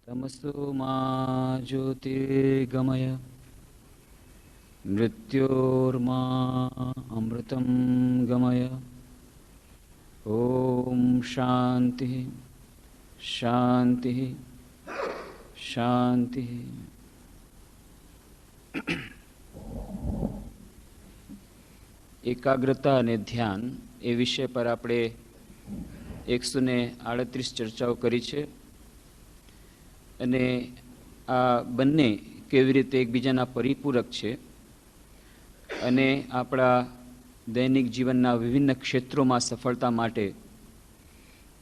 तमसो मा ज्योतिर्गमय मृत्योर्मा अमृतं गमय। ओम शांति शांति शांति। એકાગ્રતા અને ધ્યાન એ વિષય પર આપણે 138 ચર્ચાઓ કરી છે અને આ બંને કેવી રીતે એકબીજાના પરિપૂરક છે અને આપણા દૈનિક જીવનના વિભિન્ન ક્ષેત્રોમાં સફળતા માટે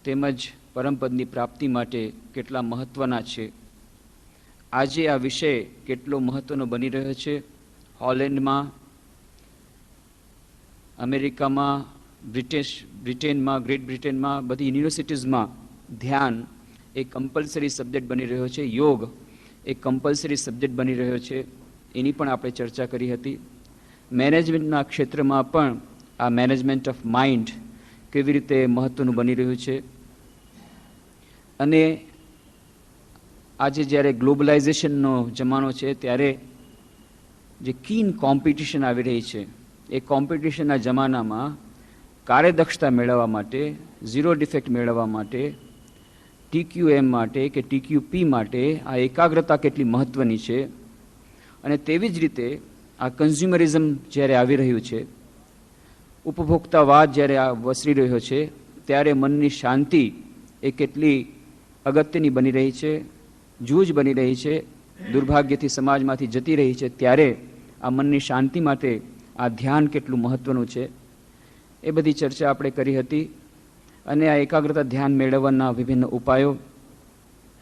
તેમજ પરમપદની પ્રાપ્તિ માટે કેટલા મહત્ત્વના છે। આજે આ વિષય કેટલો મહત્ત્વનો બની રહ્યો છે। હોલેન્ડમાં, અમેરિકામાં, બ્રિટેનમાં, ગ્રેટ બ્રિટેનમાં બધી યુનિવર્સિટીઝમાં ધ્યાન એક કમ્પલસરી સબ્જેક્ટ બની રહ્યો છે। યોગ એક કમ્પલસરી સબ્જેક્ટ બની રહ્યો છે, એની પણ આપણે ચર્ચા કરી હતી। મેનેજમેન્ટના ક્ષેત્રમાં પણ આ મેનેજમેન્ટ ઓફ માઇન્ડ કેવી રીતે મહત્ત્વનું બની રહ્યું છે અને આજે જ્યારે ગ્લોબલાઇઝેશનનો જમાનો છે ત્યારે જે કીન કોમ્પિટિશન આવી રહી છે, એ કોમ્પિટિશનના જમાનામાં કાર્યદક્ષતા મેળવવા માટે, ઝીરો ડિફેક્ટ મેળવવા માટે, TQM માટે કે TQP માટે આ એકાગ્રતા કેટલી મહત્ત્વની છે। અને તેવી જ રીતે આ કન્ઝ્યુમરિઝમ જ્યારે આવી રહ્યું છે, ઉપભોક્તાવાદ જ્યારે આ વસરી રહ્યો છે, ત્યારે મનની શાંતિ એ કેટલી અગત્યની બની રહી છે, જૂજ બની રહી છે, દુર્ભાગ્યથી સમાજમાંથી જતી રહી છે। ત્યારે આ મનની શાંતિ માટે આ ધ્યાન કેટલું મહત્ત્વનું છે એ બધી ચર્ચા આપણે કરી હતી। અને આ એકાગ્રતા ધ્યાન મેળવવાના વિભિન્ન ઉપાયો,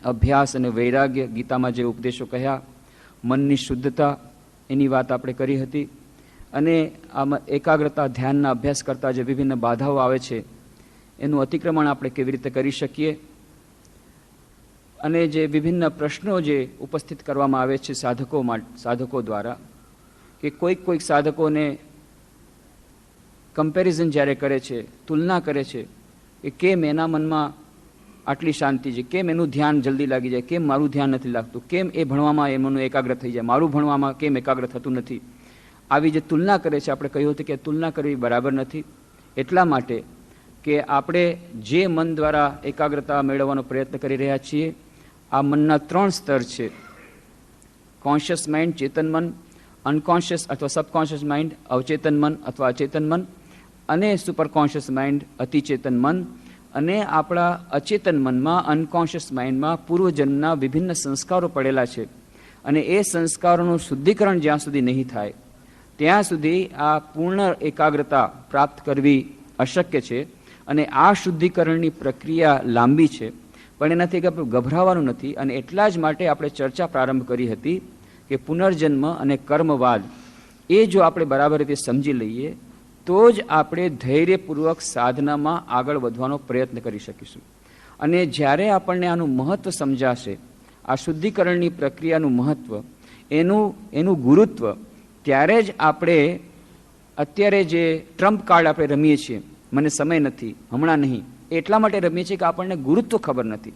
અભ્યાસ અને વૈરાગ્ય, ગીતામાં જે ઉપદેશો કહ્યા, મનની શુદ્ધતા, એની વાત આપણે કરી હતી। અને આમાં એકાગ્રતા ધ્યાનના અભ્યાસ કરતાં જે વિભિન્ન બાધાઓ આવે છે એનું અતિક્રમણ આપણે કેવી રીતે કરી શકીએ અને જે વિભિન્ન પ્રશ્નો જે ઉપસ્થિત કરવામાં આવે છે સાધકો દ્વારા, કે કોઈક સાધકોને કમ્પેરિઝન જ્યારે કરે છે, તુલના કરે છે કે કેમ એના મનમાં આટલી શાંતિ છે, કેમ એનું ધ્યાન જલ્દી લાગી જાય, કેમ મારું ધ્યાન નથી લાગતું, કેમ એ ભણવામાં એમનું એકાગ્ર થઈ જાય, મારું ભણવામાં કેમ એકાગ્ર થતું નથી। આવી જે તુલના કરે છે, આપણે કહ્યું હતું કે તુલના કરવી બરાબર નથી। એટલા માટે કે આપણે જે મન દ્વારા એકાગ્રતા મેળવવાનો પ્રયત્ન કરી રહ્યા છીએ, આ મનના 3 સ્તર છે: કોન્શિયસ માઇન્ડ, ચેતન મન; અનકોન્શિયસ અથવા સબકોન્શિયસ માઇન્ડ, અવચેતન મન અથવા અચેતન મન; અને સુપરકોન્શિયસ માઇન્ડ, અતિચેતન મન। અને આપણા અચેતન મનમાં, અનકોન્શિયસ માઇન્ડમાં પૂર્વજન્મના વિભિન્ન સંસ્કારો પડેલા છે અને એ સંસ્કારોનું શુદ્ધિકરણ જ્યાં સુધી નહીં થાય ત્યાં સુધી આ પૂર્ણ એકાગ્રતા પ્રાપ્ત કરવી અશક્ય છે। અને આ શુદ્ધિકરણની પ્રક્રિયા લાંબી છે, પણ એનાથી ગભરાવાનું નથી। અને એટલા જ માટે આપણે ચર્ચા પ્રારંભ કરી હતી કે પુનર્જન્મ અને કર્મવાદ એ જો આપણે બરાબર રીતે સમજી લઈએ તો જ આપણે ધૈર્યપૂર્વક સાધનામાં આગળ વધવાનો પ્રયત્ન કરી શકીશું। અને જ્યારે આપણને આનું મહત્ત્વ સમજાશે, આ શુદ્ધિકરણની પ્રક્રિયાનું મહત્ત્વ, એનું ગુરુત્વ, ત્યારે જ આપણે અત્યારે જે ટ્રમ્પ કાર્ડ આપણે રમીએ છીએ, મને સમય નથી, હમણાં નહીં, એટલા માટે રમીએ છીએ કે આપણને ગુરુત્વ ખબર નથી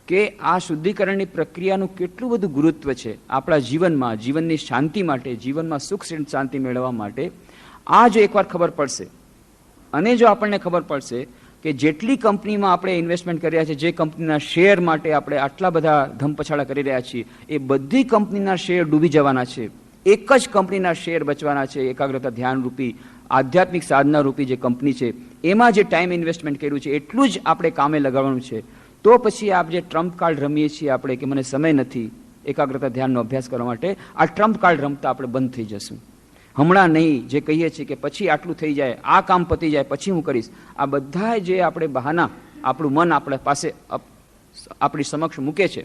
કે આ શુદ્ધિકરણની પ્રક્રિયાનું કેટલું બધું ગુરુત્વ છે આપણા જીવનમાં, જીવનની શાંતિ માટે, જીવનમાં સુખ શાંતિ મેળવવા માટે। આ જો એકવાર ખબર પડશે અને જો આપણને ખબર પડશે કે જેટલી કંપનીમાં આપણે ઇન્વેસ્ટમેન્ટ કર્યા છે, જે કંપનીના શેર માટે આપણે આટલા બધા ધમપછાડા કરી રહ્યા છીએ, એ બધી કંપનીના શેર ડૂબી જવાના છે, એક જ કંપનીના શેર બચવાના છે, એકાગ્રતા ધ્યાનરૂપી આધ્યાત્મિક સાધના રૂપી જે કંપની છે, એમાં જે ટાઈમ ઇન્વેસ્ટમેન્ટ કર્યું છે એટલું જ આપણે કામે લગાવવાનું છે। તો પછી આપ જે ટ્રમ્પ કાર્ડ રમીએ છીએ આપણે કે મને સમય નથી એકાગ્રતા ધ્યાનનો અભ્યાસ કરવા માટે, આ ટ્રમ્પ કાર્ડ રમતા આપણે બંધ થઈ જશું। હમણાં નહીં જે કહીએ છીએ કે પછી આટલું થઈ જાય, આ કામ પતી જાય પછી હું કરીશ, આ બધા જે આપણે બહાના આપણું મન આપણા પાસે આપણી સમક્ષ મૂકે છે,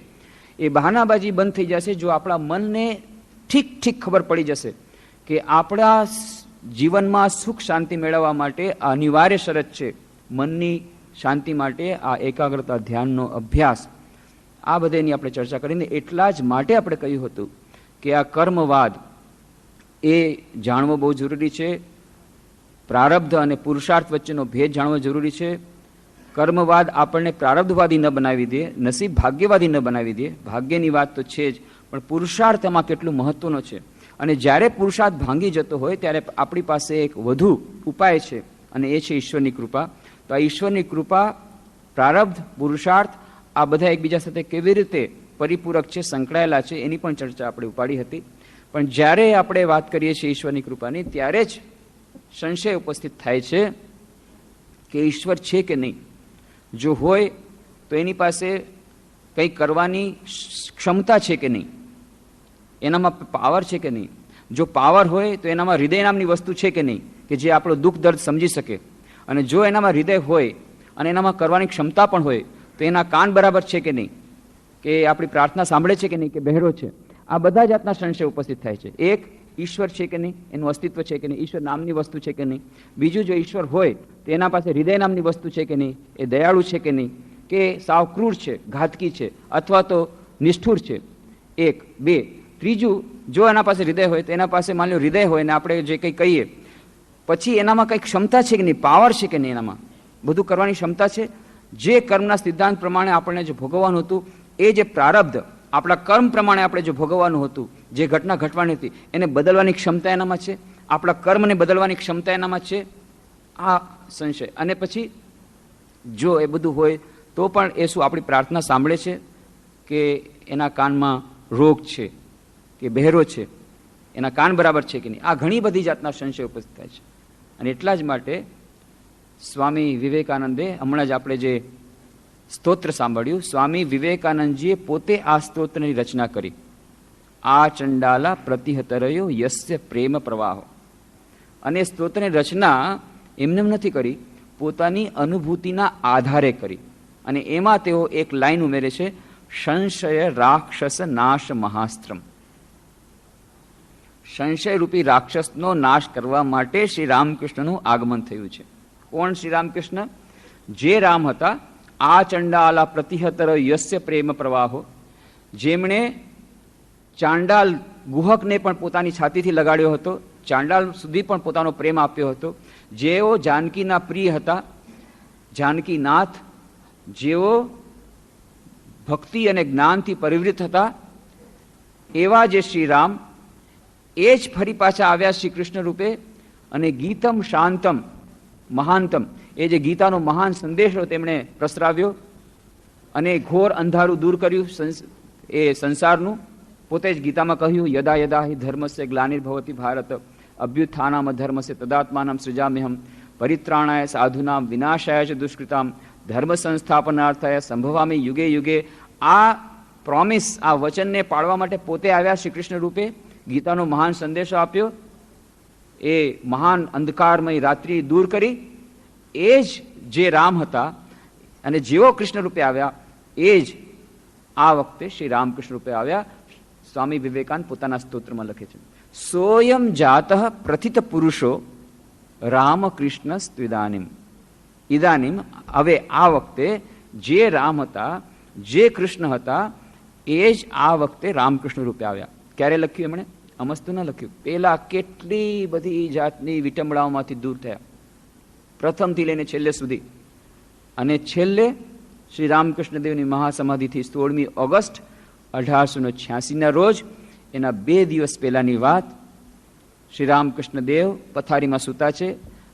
એ બહાનાબાજી બંધ થઈ જશે જો આપણા મનને ઠીક ખબર પડી જશે કે આપણા જીવનમાં સુખ શાંતિ મેળવવા માટે અનિવાર્ય શરત છે મનની શાંતિ માટે આ એકાગ્રતા ધ્યાનનો અભ્યાસ। આ બધાની આપણે ચર્ચા કરીને એટલા જ માટે આપણે કહ્યું હતું કે આ કર્મવાદ એ જાણવો બહુ જરૂરી છે। પ્રારબ્ધ અને પુરુષાર્થ વચ્ચેનો ભેદ જાણવો જરૂરી છે। કર્મવાદ આપણને પ્રારબ્ધવાદી ન બનાવી દે, નસીબ ભાગ્યવાદી ન બનાવી દે. ભાગ્યની વાત તો છે જ, પણ પુરુષાર્થમાં કેટલું મહત્વનો છે. અને જ્યારે પુરુષાર્થ ભાંગી જતો હોય ત્યારે આપણી પાસે એક વધુ ઉપાય છે, અને એ છે ઈશ્વરની કૃપા. તો આ ઈશ્વરની કૃપા, પ્રારબ્ધ, પુરુષાર્થ આ બધા એકબીજા સાથે કેવી રીતે પરિપૂરક છે, સંકળાયેલા છે, એની પણ ચર્ચા આપણે ઉપાડી હતી. પણ જ્યારે આપણે વાત કરીએ છીએ ઈશ્વરની કૃપાની, ત્યારે જ સંશય ઉપસ્થિત થાય છે કે ઈશ્વર છે કે નહીં. જો હોય તો એની પાસે કંઈ કરવાની ક્ષમતા છે કે નહીં, એનામાં પાવર છે કે નહીં. જો પાવર હોય તો એનામાં હૃદય નામની વસ્તુ છે કે નહીં, કે જે આપણો દુઃખ દર્દ સમજી શકે. અને જો એનામાં હૃદય હોય અને એનામાં કરવાની ક્ષમતા પણ હોય તો એના કાન બરાબર છે કે નહીં, કે આપણી પ્રાર્થના સાંભળે છે કે નહીં, કે બહેરો છે. આ બધા જાતના સંશય ઉપસ્થિત થાય છે. એક, ઈશ્વર છે કે નહીં, એનું અસ્તિત્વ છે કે નહીં, ઈશ્વર નામની વસ્તુ છે કે નહીં. બીજું, જો ઈશ્વર હોય તો એના પાસે હૃદય નામની વસ્તુ છે કે નહીં, એ દયાળુ છે કે નહીં, કે સાવ ક્રૂર છે, ઘાતકી છે, અથવા તો નિષ્ઠુર છે. એક. બે, ત્રીજું, જો એના પાસે હૃદય હોય તો એના પાસે માની લો હૃદય હોય ને આપણે જે કંઈ કહીએ પછી એનામાં કંઈક ક્ષમતા છે કે નહીં, પાવર છે કે નહીં, એનામાં બધું કરવાની ક્ષમતા છે. જે કર્મના સિદ્ધાંત પ્રમાણે આપણને જે ભોગવવાનું હતું, એ જે પ્રારબ્ધ આપણા કર્મ પ્રમાણે આપણે જે ભોગવવાનું હતું, જે ઘટના ઘટવાની હતી, એને બદલવાની ક્ષમતા એનામાં છે. આપણા કર્મને બદલવાની ક્ષમતા એનામાં છે. આ સંશય. અને પછી જો એ બધું હોય તો પણ એ શું આપણી પ્રાર્થના સાંભળે છે, કે એના કાનમાં રોગ છે, કે બહેરો છે, એના કાન બરાબર છે કે નહીં. આ ઘણી બધી જાતના સંશય ઉપસ્થિત થાય છે. અને એટલા જ માટે સ્વામી વિવેકાનંદે, હમણાં જ આપણે જે સ્તોત્ર સાંભળ્યું, સ્વામી વિવેકાનંદજીએ પોતે આ સ્તોત્રની રચના કરી. આ ચંડાલા પ્રતિહતરયો યસ્ય પ્રેમ પ્રવાહો. અને સ્તોત્રની રચના એમને નથી કરી, પોતાની અનુભૂતિના આધારે કરી. અને એમાં તેઓ એક લાઈન ઉમેરે છે, સંશય રાક્ષસ નાશ મહાસ્ત્રમ. સંશયરૂપી રાક્ષસનો નાશ કરવા માટે શ્રી રામકૃષ્ણનું આગમન થયું છે. કોણ શ્રી રામકૃષ્ણ? જે રામ હતા, આ ચંડાલા પ્રતિહતર યસ્ય પ્રેમ પ્રવાહો, જેમણે ચાંડાલ ગુહકને પણ પોતાની છાતીથી લગાડ્યો હતો, ચાંડાલ સુધી પણ પોતાનો પ્રેમ આપ્યો હતો, જેઓ જાનકીના પ્રિય હતા, જાનકીનાથ, જેઓ ભક્તિ અને જ્ઞાનથી પરિવૃત હતા, એવા જે શ્રી રામ એ જ ફરી પાછા આવ્યા શ્રી કૃષ્ણ રૂપે. અને ગીતમ શાંતમ મહાનતમ, એ જે ગીતાનો મહાન સંદેશો તેમણે પ્રસરાવ્યો અને ઘોર અંધારું દૂર કર્યું એ સંસારનું. પોતે જ ગીતામાં કહ્યું, યદા યદા હિ ધર્મસ્ય ગ્લાનિર્ભવતિ ભારત અભ્યુત્થાનામ ધર્મસ્ય તદાત્માનમ સૃજામ્યહમ પરિત્રાણાય સાધુનામ વિનાશાય ચ દુષ્કૃતામ ધર્મ સંસ્થાપનાર્થાય સંભવામી યુગે યુગે. આ પ્રોમિસ, આ વચનને પાળવા માટે પોતે આવ્યા શ્રી કૃષ્ણ રૂપે, ગીતાનો મહાન સંદેશો આપ્યો, એ મહાન અંધકારમય રાત્રિ દૂર કરી. એ જ જે રામ હતા અને જેઓ કૃષ્ણ રૂપે આવ્યા, એ જ આ વખતે શ્રી રામકૃષ્ણ રૂપે આવ્યા. સ્વામી વિવેકાનંદ પોતાના સ્તોત્રમાં લખે છે, સોયમ જાતઃ પ્રથિત પુરુષો રામકૃષ્ણ સ્ત્વિદાનીમ. ઇદાનીમ, હવે આ વખતે જે રામ હતા, જે કૃષ્ણ હતા, એ જ આ વખતે રામકૃષ્ણ રૂપે આવ્યા. ક્યારે લખ્યું એમણે? અમસ્તુ ન લખ્યું. પેલા કેટલી બધી જાતની વિટંબણાઓમાંથી દૂર થયા, પ્રથમથી લઈને છેલ્લે સુધી. અને છેલ્લે શ્રી રામકૃષ્ણ દેવની મહાસમાધિથી 16મી ઓગસ્ટ 1886ના રોજ, એના 2 દિવસ પહેલાની વાત, શ્રી રામકૃષ્ણ દેવ પથારીમાં સૂતા છે,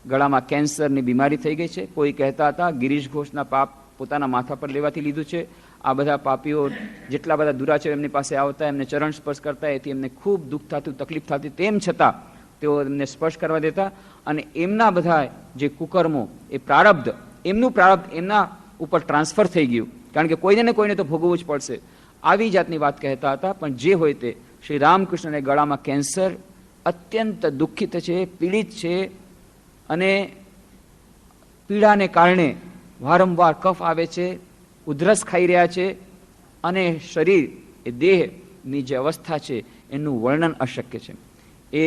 ગળામાં કેન્સરની બીમારી થઈ ગઈ છે. કોઈ કહેતા હતા ગિરીશ ઘોષના પાપ પોતાના માથા પર લેવાથી લીધું છે. આ બધા પાપીઓ જેટલા બધા દુરાચાર એમની પાસે આવતા, એમને ચરણ સ્પર્શ કરતા, એથી એમને ખૂબ દુઃખ થતું, તકલીફ થતી, તેમ છતાં તેઓ એમને સ્પર્શ કરવા દેતા. અને એમના બધા જે કુકર્મો, એ પ્રારબ્ધ, એમનું પ્રારબ્ધ એમના ઉપર ટ્રાન્સફર થઈ ગયું, કારણ કે કોઈને ને કોઈને તો ભોગવવું જ પડશે. આવી જાતની વાત કહેતા હતા. પણ જે હોય તે, શ્રી રામકૃષ્ણને ગળામાં કેન્સર, અત્યંત દુઃખિત છે, પીડિત છે, અને પીડાને કારણે વારંવાર કફ આવે છે, ઉધરસ ખાઈ રહ્યા છે, અને શરીર, એ દેહની જે અવસ્થા છે એનું વર્ણન અશક્ય છે. એ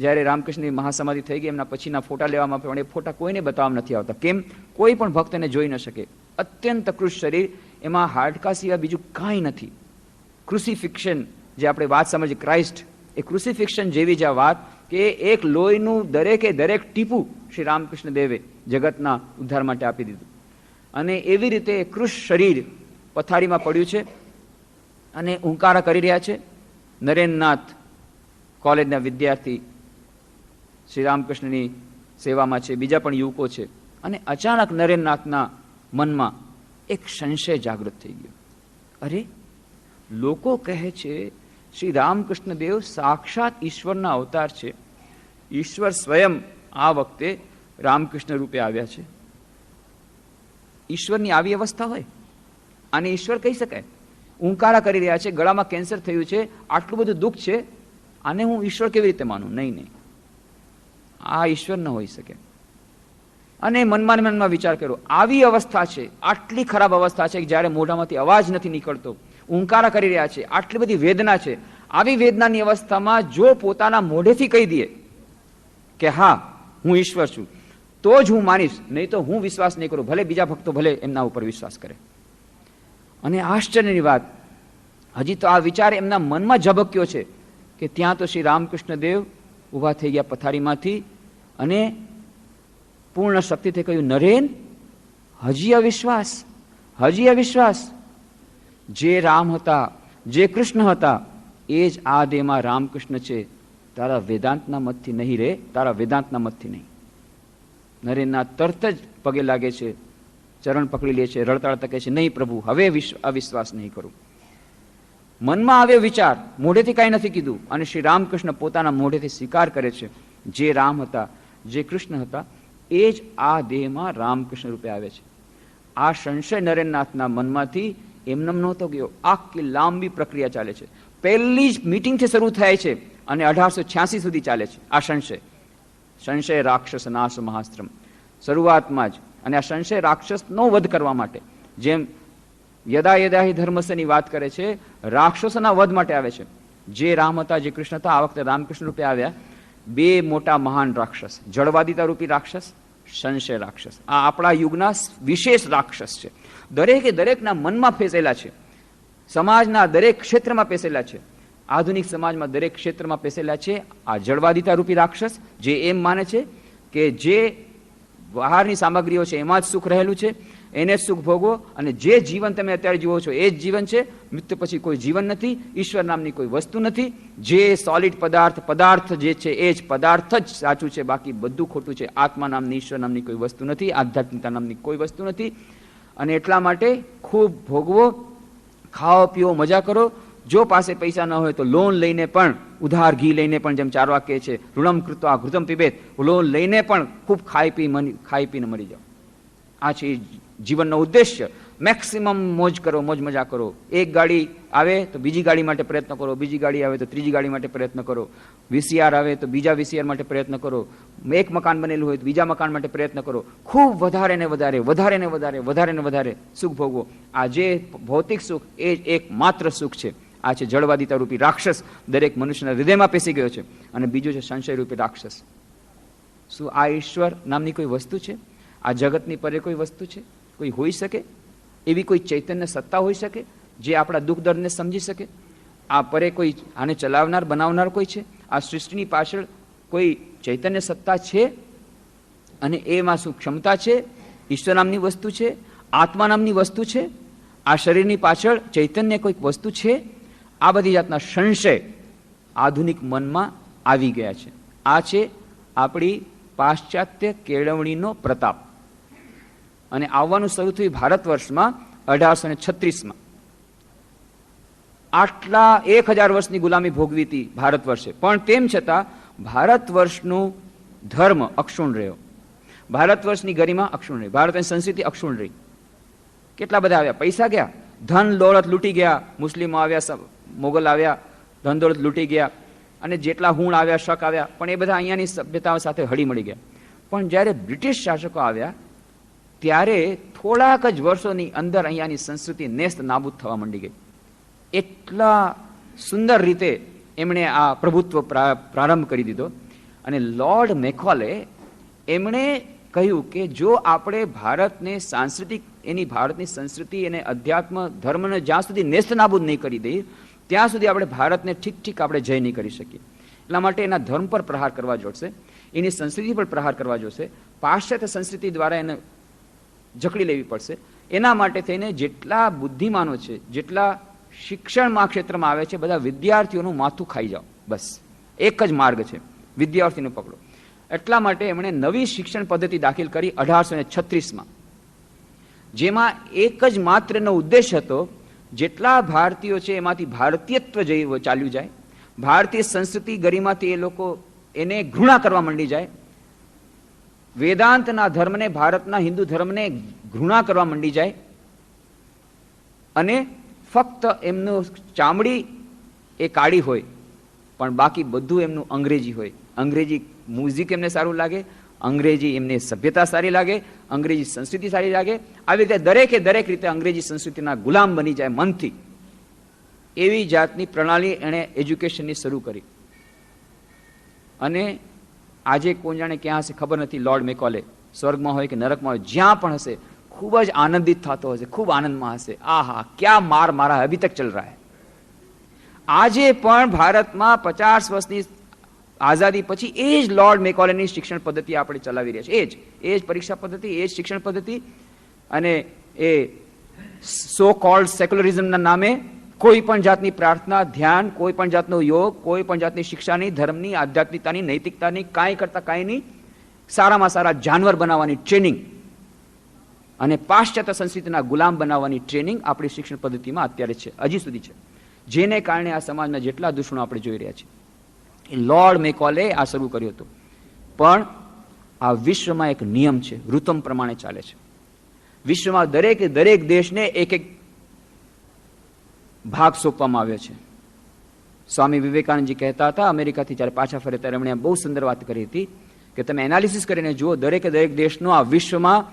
જ્યારે રામકૃષ્ણની મહાસમાધિ થઈ ગઈ, એમના પછીના ફોટા લેવામાં પણ એ ફોટા કોઈને બતાવવામાં નથી આવતા. કેમ? કોઈ પણ ભક્ત એને જોઈ ન શકે. અત્યંત કૃશ શરીર, એમાં હાડકા સિવાય બીજું કાંઈ નથી. ક્રુસિફિક્શન, જે આપણે વાત સમજીએ, ક્રાઇસ્ટ, એ ક્રુસિફિક્શન જેવી જ આ વાત, કે એક લોહીનું દરેકે દરેક ટીપું શ્રી રામકૃષ્ણ દેવે જગતના ઉદ્ધાર માટે આપી દીધું. અને એવી રીતે કૃશ શરીર પથારીમાં પડ્યું છે અને હુંકારા કરી રહ્યા છે. નરેન્દ્રનાથ કોલેજના વિદ્યાર્થી શ્રી રામકૃષ્ણની સેવામાં છે, બીજા પણ યુવકો છે. અને અચાનક નરેન્દ્રનાથના મનમાં એક સંશય જાગૃત થઈ ગયો. અરે, લોકો કહે છે શ્રી રામકૃષ્ણ દેવ સાક્ષાત ઈશ્વરના અવતાર છે, ઈશ્વર સ્વયં આ વખતે રામકૃષ્ણ રૂપે આવ્યા છે. ઈશ્વરની આવી અવસ્થા હોય, આને ઈશ્વર કહી શકાય? ઊંકારા કરી રહ્યા છે, ગળામાં કેન્સર થયું છે, આટલું બધું દુઃખ છે, આને હું ઈશ્વર કેવી રીતે માનું? નહીં, આ ઈશ્વર ન હોઈ શકે. અને મનમાં વિચાર કર્યો, આવી અવસ્થા છે, આટલી ખરાબ અવસ્થા છે કે જ્યારે મોઢામાંથી અવાજ નથી નીકળતો, ઊંકારા કરી રહ્યા છે, આટલી બધી વેદના છે. આવી વેદનાની અવસ્થામાં જો પોતાના મોઢેથી કહી દે કે હા હું ઈશ્વર છું, તો જ હું માનીશ, નહીં તો હું વિશ્વાસ નહીં કરું. ભલે બીજા ભક્તો ભલે એમના ઉપર વિશ્વાસ કરે. અને આશ્ચર્યની વાત, હજી તો આ વિચાર એમના મનમાં ઝબક્યો છે કે ત્યાં તો શ્રી રામકૃષ્ણ દેવ ઊભા થઈ ગયા પથારીમાંથી અને પૂર્ણ શક્તિથી કહ્યું, નરેન, હજી અવિશ્વાસ. જે રામ હતા, જે કૃષ્ણ હતા, એ જ આ દેહમાં રામકૃષ્ણ છે. તારા વેદાંતના મતથી નહીં રે, તારા વેદાંતના મતથી નહીં. નરેન્દ્રનાથ તરત જ પગે લાગે છે, ચરણ પકડી લે છે, રડતા રડતા કહે છે, નહીં પ્રભુ, હવે અવિશ્વાસ નહીં કરું. મનમાં આવ્યો વિચાર, મોઢેથી કાંઈ નથી કીધું, અને શ્રી રામકૃષ્ણ પોતાના મોઢેથી સ્વીકાર કરે છે, જે રામ હતા, જે કૃષ્ણ હતા, એ જ આ દેહમાં રામકૃષ્ણ રૂપે આવે છે. આ સંશય નરેન્દ્રનાથના મનમાંથી એમનેમ નહોતો ગયો. આખી લાંબી પ્રક્રિયા ચાલે છે. પહેલી જ મીટિંગથી શરૂ થાય છે અને 1886 સુધી ચાલે છે આ સંશય રાક્ષસ નાશ મહાસ્ત્રમ. શરૂઆતમાં જ, અને આ સંશય રાક્ષસનો વધ કરવા માટે, જેમ યદા યદા હિ ધર્મસ્યની વાત કરે છે, રાક્ષસોના વધ માટે આવે છે. જે રામ હતા, જે કૃષ્ણ હતા, આ વખતે રામકૃષ્ણ રૂપે આવ્યા. બે મોટા મહાન રાક્ષસ, જળવાદિતા રૂપી રાક્ષસ, સંશય રાક્ષસ. આ આપણા યુગના વિશેષ રાક્ષસ છે. દરેકે દરેકના મનમાં પેસેલા છે, સમાજના દરેક ક્ષેત્રમાં પેસેલા છે. આધુનિક સમાજમાં દરેક ક્ષેત્રમાં પેસેલા છે આ જળવાદિતા રૂપી રાક્ષસ, જે એમ માને છે કે જે બહારની સામગ્રીઓ છે એમાં જ સુખ રહેલું છે, એને જ સુખ ભોગવો, અને જે જીવન તમે અત્યારે જીવો છો એ જ જીવન છે. મૃત્યુ પછી કોઈ જીવન નથી, ઈશ્વર નામની કોઈ વસ્તુ નથી. જે સોલિડ પદાર્થ જે છે એ જ પદાર્થ જ સાચું છે, બાકી બધું ખોટું છે. આત્મા નામની, ઈશ્વર નામની કોઈ વસ્તુ નથી, આધ્યાત્મિકતા નામની કોઈ વસ્તુ નથી. અને એટલા માટે ખૂબ ભોગવો, ખાઓ પીઓ, મજા કરો. જો પાસે પૈસા ન હોય તો લોન લઈને પણ, ઉધાર ઘી લઈને પણ, જેમ ચારવા કહે છે, ઋણમ કૃત્વા ઘૃતમ પિબેત, લોન લઈને પણ ખૂબ ખાઈ પીને મરી જાઓ. આ છે જીવનનો ઉદ્દેશ્ય. મેક્સિમમ મોજ કરો, મોજ મજા કરો. એક ગાડી આવે તો બીજી ગાડી માટે પ્રયત્ન કરો, બીજી ગાડી આવે તો ત્રીજી ગાડી માટે પ્રયત્ન કરો, વીસીઆર આવે તો બીજા વીસીઆર માટે પ્રયત્ન કરો, એક મકાન બનેલું હોય તો બીજા મકાન માટે પ્રયત્ન કરો. ખૂબ વધારે ને વધારે સુખ ભોગવો. આ જે ભૌતિક સુખ એ જ એકમાત્ર સુખ છે. આ છે જળવાદિતા રૂપી રાક્ષસ, દરેક મનુષ્યના હૃદયમાં પેસી ગયો છે. અને બીજું છે સંશય રૂપી રાક્ષસ. શું આ ઈશ્વર નામની કોઈ વસ્તુ છે? આ જગતની પરે કોઈ વસ્તુ છે? કોઈ હોઈ શકે? એવી કોઈ ચૈતન્ય સત્તા હોઈ શકે જે આપણા દુઃખ દર્દને સમજી શકે? આ પરે કોઈ આને ચલાવનાર, બનાવનાર કોઈ છે? આ સૃષ્ટિની પાછળ કોઈ ચૈતન્ય સત્તા છે? અને એમાં શું ક્ષમતા છે? ઈશ્વર નામની વસ્તુ છે? આત્મા નામની વસ્તુ છે? આ શરીરની પાછળ ચૈતન્ય કોઈક વસ્તુ છે? આ બધી જાતના સંશય આધુનિક મનમાં આવી ગયા છે. આ છે આપણી પાશ્ચાત્ય કેળવણીનો પ્રતાપ. અને આવવાનું શરૂ થયું ભારત વર્ષમાં 1836માં. આટલા 1000 વર્ષની ગુલામી ભોગવી હતી ભારત વર્ષે, પણ તેમ છતાં ભારત વર્ષનું ધર્મ અક્ષુણ રહ્યો, ભારત વર્ષની ગરિમા અક્ષુણ રહી, ભારતની સંસ્કૃતિ અક્ષુણ રહી. કેટલા બધા આવ્યા, પૈસા ગયા, ધન દોલત લૂંટી ગયા, મુસ્લિમો આવ્યા, મોગલ આવ્યા, ધન દોલત લૂંટી ગયા, અને જેટલા હુણ આવ્યા, શક આવ્યા, પણ એ બધા અહીંયાની સભ્યતાઓ સાથે હળી મળી ગયા. પણ જ્યારે બ્રિટિશ શાસકો આવ્યા ત્યારે થોડાક જ વર્ષોની અંદર અહીંયાની સંસ્કૃતિ નેસ્ત નાબૂદ થવા માંડી ગઈ. એટલા સુંદર રીતે એમણે આ પ્રભુત્વ પ્રારંભ કરી દીધો. અને લોર્ડ મેકોલે એમણે કહ્યું કે જો આપણે ભારતને સાંસ્કૃતિક, એની ભારતની સંસ્કૃતિ અને અધ્યાત્મ ધર્મને જ્યાં સુધી નેસ્ત નાબૂદ નહીં કરી દઈએ ત્યાં સુધી આપણે ભારતને ઠીક આપણે જય નહીં કરી શકીએ. એટલા માટે એના ધર્મ પર પ્રહાર કરવા જોશે, એની સંસ્કૃતિ પર પ્રહાર કરવા જોશે. પાશ્ચાત્ય સંસ્કૃતિ દ્વારા એને જકડી લેવી પડશે. એના માટે થઈને જેટલા બુદ્ધિમાનો છે, જેટલા શિક્ષણમાં ક્ષેત્રમાં આવે છે, બધા વિદ્યાર્થીઓનું માથું ખાઈ જાઓ. બસ એક જ માર્ગ છે, વિદ્યાર્થીને પકડો. એટલા માટે એમણે નવી શિક્ષણ પદ્ધતિ દાખલ કરી 1836માં, જેમાં એક જ માત્રનો ઉદ્દેશ હતો, જેટલા ભારતીયો છે એમાંથી ભારતીયત્વ ચાલ્યું જાય, ભારતીય સંસ્કૃતિ ગરિમાથી એ લોકો એને ઘૃણા કરવા માંડી જાય, વેદાંતના ધર્મને, ભારતના હિન્દુ ધર્મને ઘૃણા કરવા માંડી જાય, અને ફક્ત એમનું ચામડી એ કાળી હોય પણ બાકી બધું એમનું અંગ્રેજી હોય. અંગ્રેજી મ્યુઝિક એમને સારું લાગે, અંગ્રેજી એમને સભ્યતા સારી લાગે, અંગ્રેજી સંસ્કૃતિ સારી લાગે. આવી રીતે દરેક રીતે અંગ્રેજી સંસ્કૃતિના ગુલામ બની જાય મનથી. એવી જાતની પ્રણાલી એણે એજ્યુકેશનની શરૂ કરી. અને આજે કોણ જાણે ક્યાં હશે ખબર નથી, લોર્ડ મેકોલે સ્વર્ગમાં હોય કે નરકમાં હોય, જ્યાં પણ હશે ખૂબ જ આનંદિત થતો હશે, ખૂબ આનંદમાં હશે. આહા, ક્યાં માર મારા અભી તક ચલ રહા હૈ. આજે પણ ભારતમાં 50 વર્ષની આઝાદી પછી એ જ લોર્ડ મેકોલેની શિક્ષણ પદ્ધતિ આપણે ચલાવી રહ્યા છીએ. એ જ પરીક્ષા પદ્ધતિ, એ જ શિક્ષણ પદ્ધતિ. અને એ સો કોલ્ડ સેક્યુલરિઝમના નામે કોઈ પણ જાતની પ્રાર્થના, ધ્યાન, કોઈ પણ જાતનો યોગ, કોઈ પણ જાતની શિક્ષાની, ધર્મની, આધ્યાત્મિકતાની, નૈતિકતાની કાંઈ કરતા કાંઈ નહીં, સારામાં સારા જાનવર બનાવવાની ટ્રેનિંગ અને પાશ્ચાત્ય સંસ્કૃતિના ગુલામ બનાવવાની ટ્રેનિંગ આપણી શિક્ષણ પદ્ધતિમાં અત્યારે છે, હજી સુધી છે. જેને કારણે આ સમાજના જેટલા દૂષણો આપણે જોઈ રહ્યા છીએ, લોર્ડ મેકોલે આ શરૂ કર્યું હતું. પણ આ વિશ્વમાં એક નિયમ છે, ઋતુમ પ્રમાણે ચાલે છે. વિશ્વમાં દરેક દેશને એક ભાગ સોંપવામાં આવ્યો છે. સ્વામી વિવેકાનંદજી કહેતા હતા, અમેરિકાથી જ્યારે પાછા ફરે ત્યારે એમણે બહુ સુંદર વાત કરી હતી કે તમે એનાલિસિસ કરીને જુઓ, દરેક દેશનો આ વિશ્વમાં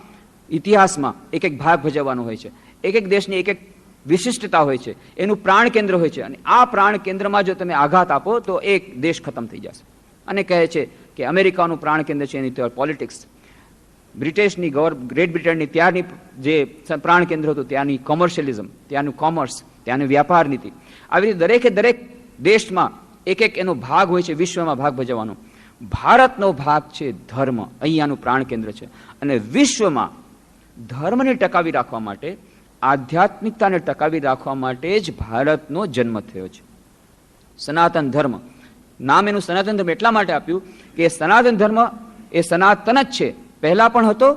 ઇતિહાસમાં એક ભાગ ભજવવાનો હોય છે. એક દેશની એક વિશિષ્ટતા હોય છે, એનું પ્રાણ કેન્દ્ર હોય છે. અને આ પ્રાણ કેન્દ્રમાં જો તમે આઘાત આપો તો એક દેશ ખતમ થઈ જશે. અને કહે છે કે અમેરિકાનું પ્રાણ કેન્દ્ર છે એની તો પોલિટિક્સ, બ્રિટિશની ગ્રેટ બ્રિટનની ત્યારની જે પ્રાણ કેન્દ્ર હતું ત્યાંની કોમર્શિયલિઝમ, ત્યાંનું કોમર્સ, ત્યાંની વ્યાપાર નીતિ. આવી રીતે દરેક દેશમાં એક એનો ભાગ હોય છે વિશ્વમાં ભાગ ભજવવાનો. ભારતનો ભાગ છે ધર્મ, અહીંયાનું પ્રાણ કેન્દ્ર છે. અને વિશ્વમાં ધર્મને ટકાવી રાખવા માટે, આધ્યાત્મિકતાને ટકાવી રાખવા માટે જ ભારતનો જન્મ થયો છે. સનાતન ધર્મ, નામ એનું સનાતન ધર્મ એટલા માટે આપ્યું કે સનાતન ધર્મ એ સનાતન જ છે, પહેલા પણ હતો,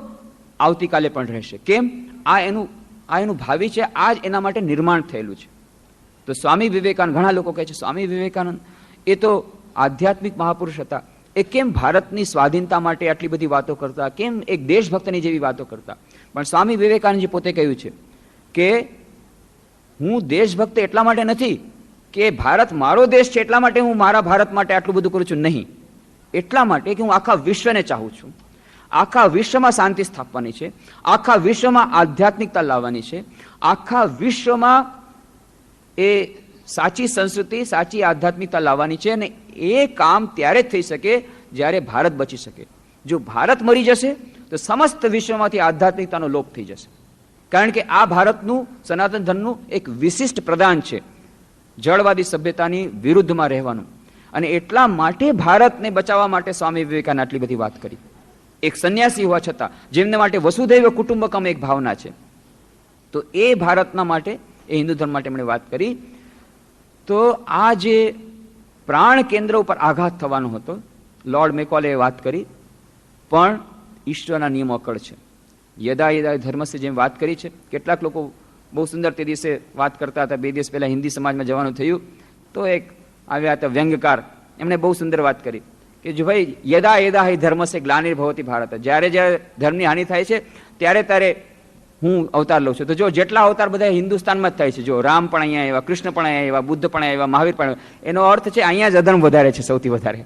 આવતીકાલે પણ રહેશે. કેમ? આ એનું ભાવિ છે, આ જ એના માટે નિર્માણ થયેલું છે. તો સ્વામી વિવેકાનંદ, ઘણા લોકો કહે છે સ્વામી વિવેકાનંદ એ તો આધ્યાત્મિક મહાપુરુષ હતા, એ કેમ ભારતની સ્વાધીનતા માટે આટલી બધી વાતો કરતા, કેમ એક દેશભક્તની જેવી વાતો કરતા? પણ સ્વામી વિવેકાનંદજી પોતે કહ્યું છે કે હું દેશભક્ત એટલા માટે નથી કે ભારત મારો દેશ છે એટલા માટે હું મારા ભારત માટે આટલું બધું કરું છું, નહીં. એટલા માટે કે હું આખા વિશ્વને ચાહું છું. આખા વિશ્વમાં શાંતિ સ્થાપવાની છે, આખા વિશ્વમાં આધ્યાત્મિકતા લાવવાની છે, આખા વિશ્વમાં એ સાચી સંસ્કૃતિ, સાચી આધ્યાત્મિકતા લાવવાની છે. અને એ કામ ત્યારે જ થઈ શકે જ્યારે ભારત બચી શકે. જો ભારત મરી જશે તો સમસ્ત વિશ્વમાંથી આધ્યાત્મિકતાનો લોપ થઈ જશે. કારણ કે આ ભારતનું સનાતન ધર્મનું એક વિશિષ્ટ પ્રદાન છે, જળવાદી સભ્યતાની વિરુદ્ધમાં રહેવાનું. અને એટલા માટે ભારતને બચાવવા માટે સ્વામી વિવેકાનંદ આટલી બધી વાત કરી. એક સંન્યાસી હોવા છતાં જેમને માટે વસુધૈવ કુટુંબકમ એક ભાવના છે, તો એ ભારતના માટે, એ હિન્દુ ધર્મ માટે એમણે વાત કરી. તો આ જે પ્રાણ કેન્દ્ર ઉપર આઘાત થવાનો હતો, લોર્ડ મેકોલે વાત કરી, પણ ઈશ્વરના નિયમો અકળ છે. યદા યદા ધર્મસે જેમ વાત કરી છે, કેટલાક લોકો બહુ સુંદર તે દિવસે વાત કરતા હતા. 2 દિવસ પહેલા હિન્દી સમાજમાં જવાનું થયું તો એક આવ્યા હતા વ્યંગકાર, એમણે બહુ સુંદર વાત કરી કે જો ભાઈ યદા યદા હી ધર્મસે ગ્લાનિર્ભવતિ ભારત, જ્યારે ધર્મની હાનિ થાય છે ત્યારે હું અવતાર લઉં છું. તો જો જેટલા અવતાર બધા હિન્દુસ્તાનમાં જ થાય છે, જો રામ પણ અહીંયા આવ્યા, કૃષ્ણ પણ અહીંયા આવ્યા, બુદ્ધ પણ આવ્યા, મહાવીર પણ આવ્યા, એનો અર્થ છે અહીંયા જ અધર્મ વધારે છે, સૌથી વધારે.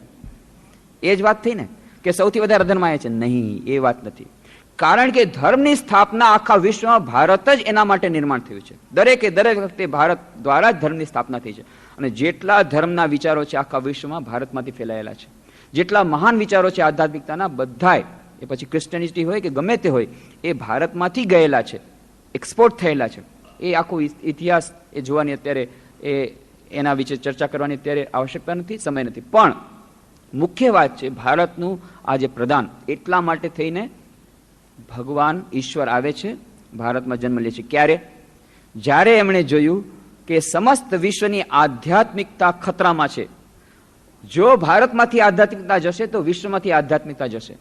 એ જ વાત થઈ ને કે સૌથી વધારે અધર્મ અહીંયા છે? નહીં, એ વાત નથી. કારણ કે ધર્મની સ્થાપના આખા વિશ્વમાં ભારત જ એના માટે નિર્માણ થયું છે. દરેક વખતે ભારત દ્વારા જ ધર્મની સ્થાપના થઈ છે. અને જેટલા ધર્મના વિચારો છે આખા વિશ્વમાં ભારતમાંથી ફેલાયેલા છે. જેટલા મહાન વિચારો છે આધ્યાત્મિકતાના, બધાય, એ પછી ક્રિશ્ચિયનિટી હોય કે ગમે તે હોય, એ ભારતમાંથી ગયેલા છે, એક્સપોર્ટ થયેલા છે. એ આખો ઇતિહાસ એ જોવાની અત્યારે એના વિશે ચર્ચા કરવાની અત્યારે આવશ્યકતા નથી, સમય નથી. પણ મુખ્ય વાત છે ભારતનું આ જે પ્રદાન એટલા માટે થઈને ભગવાન ઈશ્વર આવે છે, ભારતમાં જન્મ લે છે. ક્યારે? જ્યારે એમણે જોયું કે સમસ્ત વિશ્વની આધ્યાત્મિકતા ખતરામાં છે. જો ભારતમાંથી આધ્યાત્મિકતા જશે તો વિશ્વમાંથી આધ્યાત્મિકતા જશે.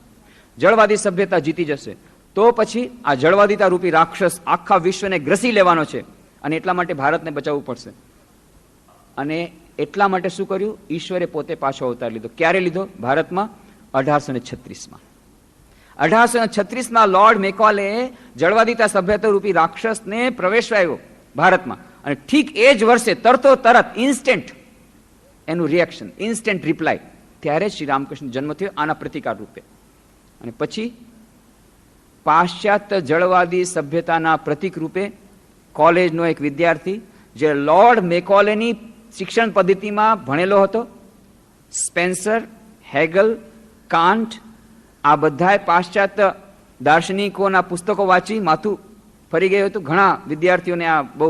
જળવાદી સભ્યતા જીતી જશે તો પછી આ જળવાદીતા રૂપી રાક્ષસ આખા વિશ્વને ગ્રસી લેવાનો છે, અને એટલા માટે ભારતને બચાવવું પડશે. અને એટલા માટે શું કર્યું? ઈશ્વરે પોતે પાછો અવતાર લીધો. ક્યારે લીધો? ભારતમાં 1836માં. 1836માં લોર્ડ મેકોલે જળવાદીતા સભ્યતા રૂપી રાક્ષસને પ્રવેશવાયો ભારતમાં, અને ઠીક એ જ વર્ષે તરત ઇન્સ્ટન્ટ એનું રિએક્શન, ઇન્સ્ટન્ટ રિપ્લાય, ત્યારે શ્રી રામકૃષ્ણ જન્મ થયો આના પ્રતિકાર રૂપે. અને પછી પાશ્ચાત્ય જળવાદી સભ્યતાના પ્રતિક રૂપે કોલેજનો એક વિદ્યાર્થી જે લોર્ડ મેકોલેની શિક્ષણ પદ્ધતિમાં ભણેલો હતો, સ્પેન્સર, હેગલ, કાન્ટ, આ બધાએ પાશ્ચાત્ય દાર્શનિકોના પુસ્તકો વાંચી માથું ફરી ગયું હતું. ઘણા વિદ્યાર્થીઓને આ બહુ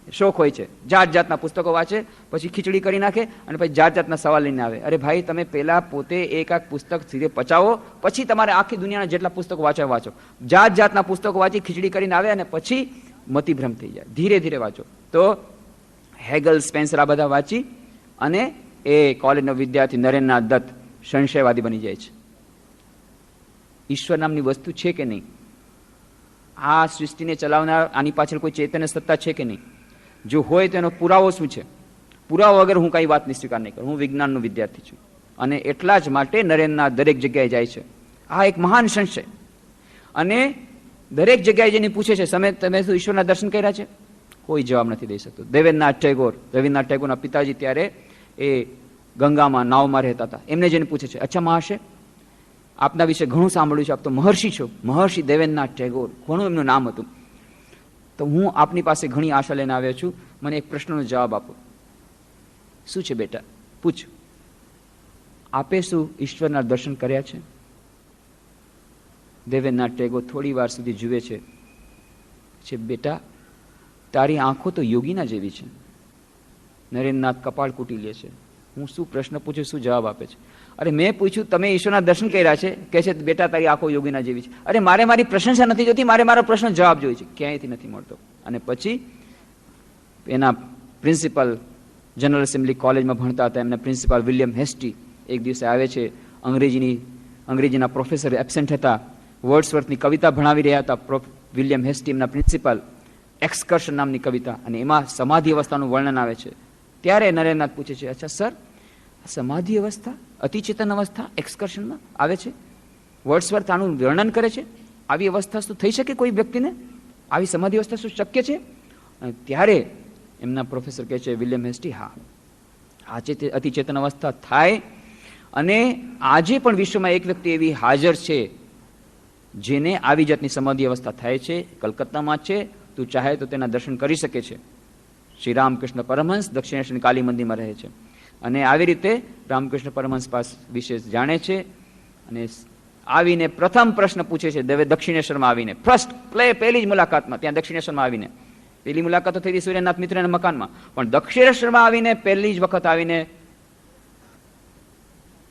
શોખ હોય છે, જાત જાતના પુસ્તકો વાંચે, પછી ખીચડી કરી નાખે અને પછી જાત જાતના સવાલ લઈને આવે. અરે ભાઈ, તમે પહેલા પોતે એક પુસ્તક સીધે પચાવો, પછી તમારે આખી દુનિયાના જેટલા પુસ્તકો વાંચો. જાત જાતના પુસ્તકો વાંચી ખીચડી કરીને આવે અને પછી મતિભ્રમ થઈ જાય. ધીરે ધીરે વાંચો. તો હેગલ, સ્પેન્સર આ બધા વાંચી અને એ કોલેજનો વિદ્યાર્થી નરેન્દ્રનાથ દત્ત સંશયવાદી બની જાય છે. ઈશ્વર નામની વસ્તુ છે કે નહીં? આ સૃષ્ટિને ચલાવનાર, આની પાછળ કોઈ ચૈતન્ય સત્તા છે કે નહીં? જો હોય તો એનો પુરાવો શું છે? પુરાવો વગર હું કઈ વાતની સ્વીકાર નહીં કરું. હું વિજ્ઞાનનો વિદ્યાર્થી છું, અને એટલા જ માટે નરેન્દ્રનાથ દરેક જગ્યાએ જાય છે. આ એક મહાન સંશય. અને દરેક જગ્યાએ જેને પૂછે છે, તમે શું ઈશ્વરના દર્શન કર્યા છે? કોઈ જવાબ નથી દઈ શકતો. રવિન્દ્રનાથ ટેગોરના પિતાજી ત્યારે એ ગંગામાં નાવમાં રહેતા હતા. એમને જેને પૂછે છે, અચ્છા મહાશય, આપના વિશે ઘણું સાંભળ્યું છે, આપ તો મહર્ષિ છો, મહર્ષિ દેવેન્દ્રનાથ ટેગોર, ઘણું એમનું નામ હતું. તો હું આપની પાસે ઘણી આશા લઈને આવ્યો છું, મને એક પ્રશ્નનો જવાબ આપો. શું છે બેટા? પૂછ. આપે શું ઈશ્વરના દર્શન કર્યા છે? દેવેન્દ્રનાથ ટેગોર થોડી વાર સુધી જુએ છે. બેટા, તારી આંખો તો યોગીના જેવી છે. નરેન્દ્રનાથ કપાળ કૂટી લે છે. હું શું પ્રશ્ન પૂછું, શું જવાબ આપે છે? અરે મેં પૂછ્યું તમે ઈશ્વરના દર્શન કર્યા છે? કહે છે બેટા તારી આંખો યોગીના જેવી છે. અરે મારે મારી પ્રશંસા નથી જોતી, મારે મારો પ્રશ્ન જવાબ જોઈએ છે. ક્યાંયથી નથી મળતો. અને પછી એના પ્રિન્સિપાલ જનરલ એસેમ્બલી કોલેજમાં ભણતા હતા, એમના પ્રિન્સિપાલ વિલિયમ હેસ્ટી એક દિવસે આવે છે. અંગ્રેજીના પ્રોફેસર એબસેન્ટ હતા. વર્ડસવર્થની કવિતા ભણાવી રહ્યા હતા વિલિયમ હેસ્ટી, એમના પ્રિન્સિપાલ. એક્સકર્શન નામની કવિતા, અને એમાં સમાધિ અવસ્થાનું વર્ણન આવે છે. ત્યારે નરેન્દ્રનાથ પૂછે છે, અચ્છા સર, સમાધિ અવસ્થા, અતિચેતન અવસ્થા એક્સકર્શનમાં આવે છે? વર્ડસવર્થ આનું વર્ણન કરે છે? આવી અવસ્થા શું થઈ શકે કોઈ વ્યક્તિને? આવી સમાધિ અવસ્થા શું શક્ય છે? અને ત્યારે એમના પ્રોફેસર કહે છે, વિલિયમ હેસ્ટી, હા, આજે તે અતિચેતન અવસ્થા થાય. અને આજે પણ વિશ્વમાં એક વ્યક્તિ એવી હાજર છે જેને આવી જાતની સમાધિ અવસ્થા થાય છે. કલકત્તામાં છે. તું ચાહે તો તેના દર્શન કરી શકે છે. શ્રી રામકૃષ્ણ પરમહંસ દક્ષિણેશ્વર કાલી મંદિરમાં રહે છે, અને આવી રીતે રામકૃષ્ણ પરમહંસ પાસે વિશે જાણે છે. અને આવીને પ્રથમ પ્રશ્ન પૂછે છે દક્ષિણેશ્વરમાં આવીને, પહેલી જ મુલાકાતમાં. ત્યાં દક્ષિણેશ્વરમાં આવીને પહેલી મુલાકાત તો થઈ હતી સૂર્યનાથ મિત્રના મકાનમાં, પણ દક્ષિણેશ્વરમાં આવીને પહેલી જ વખત આવીને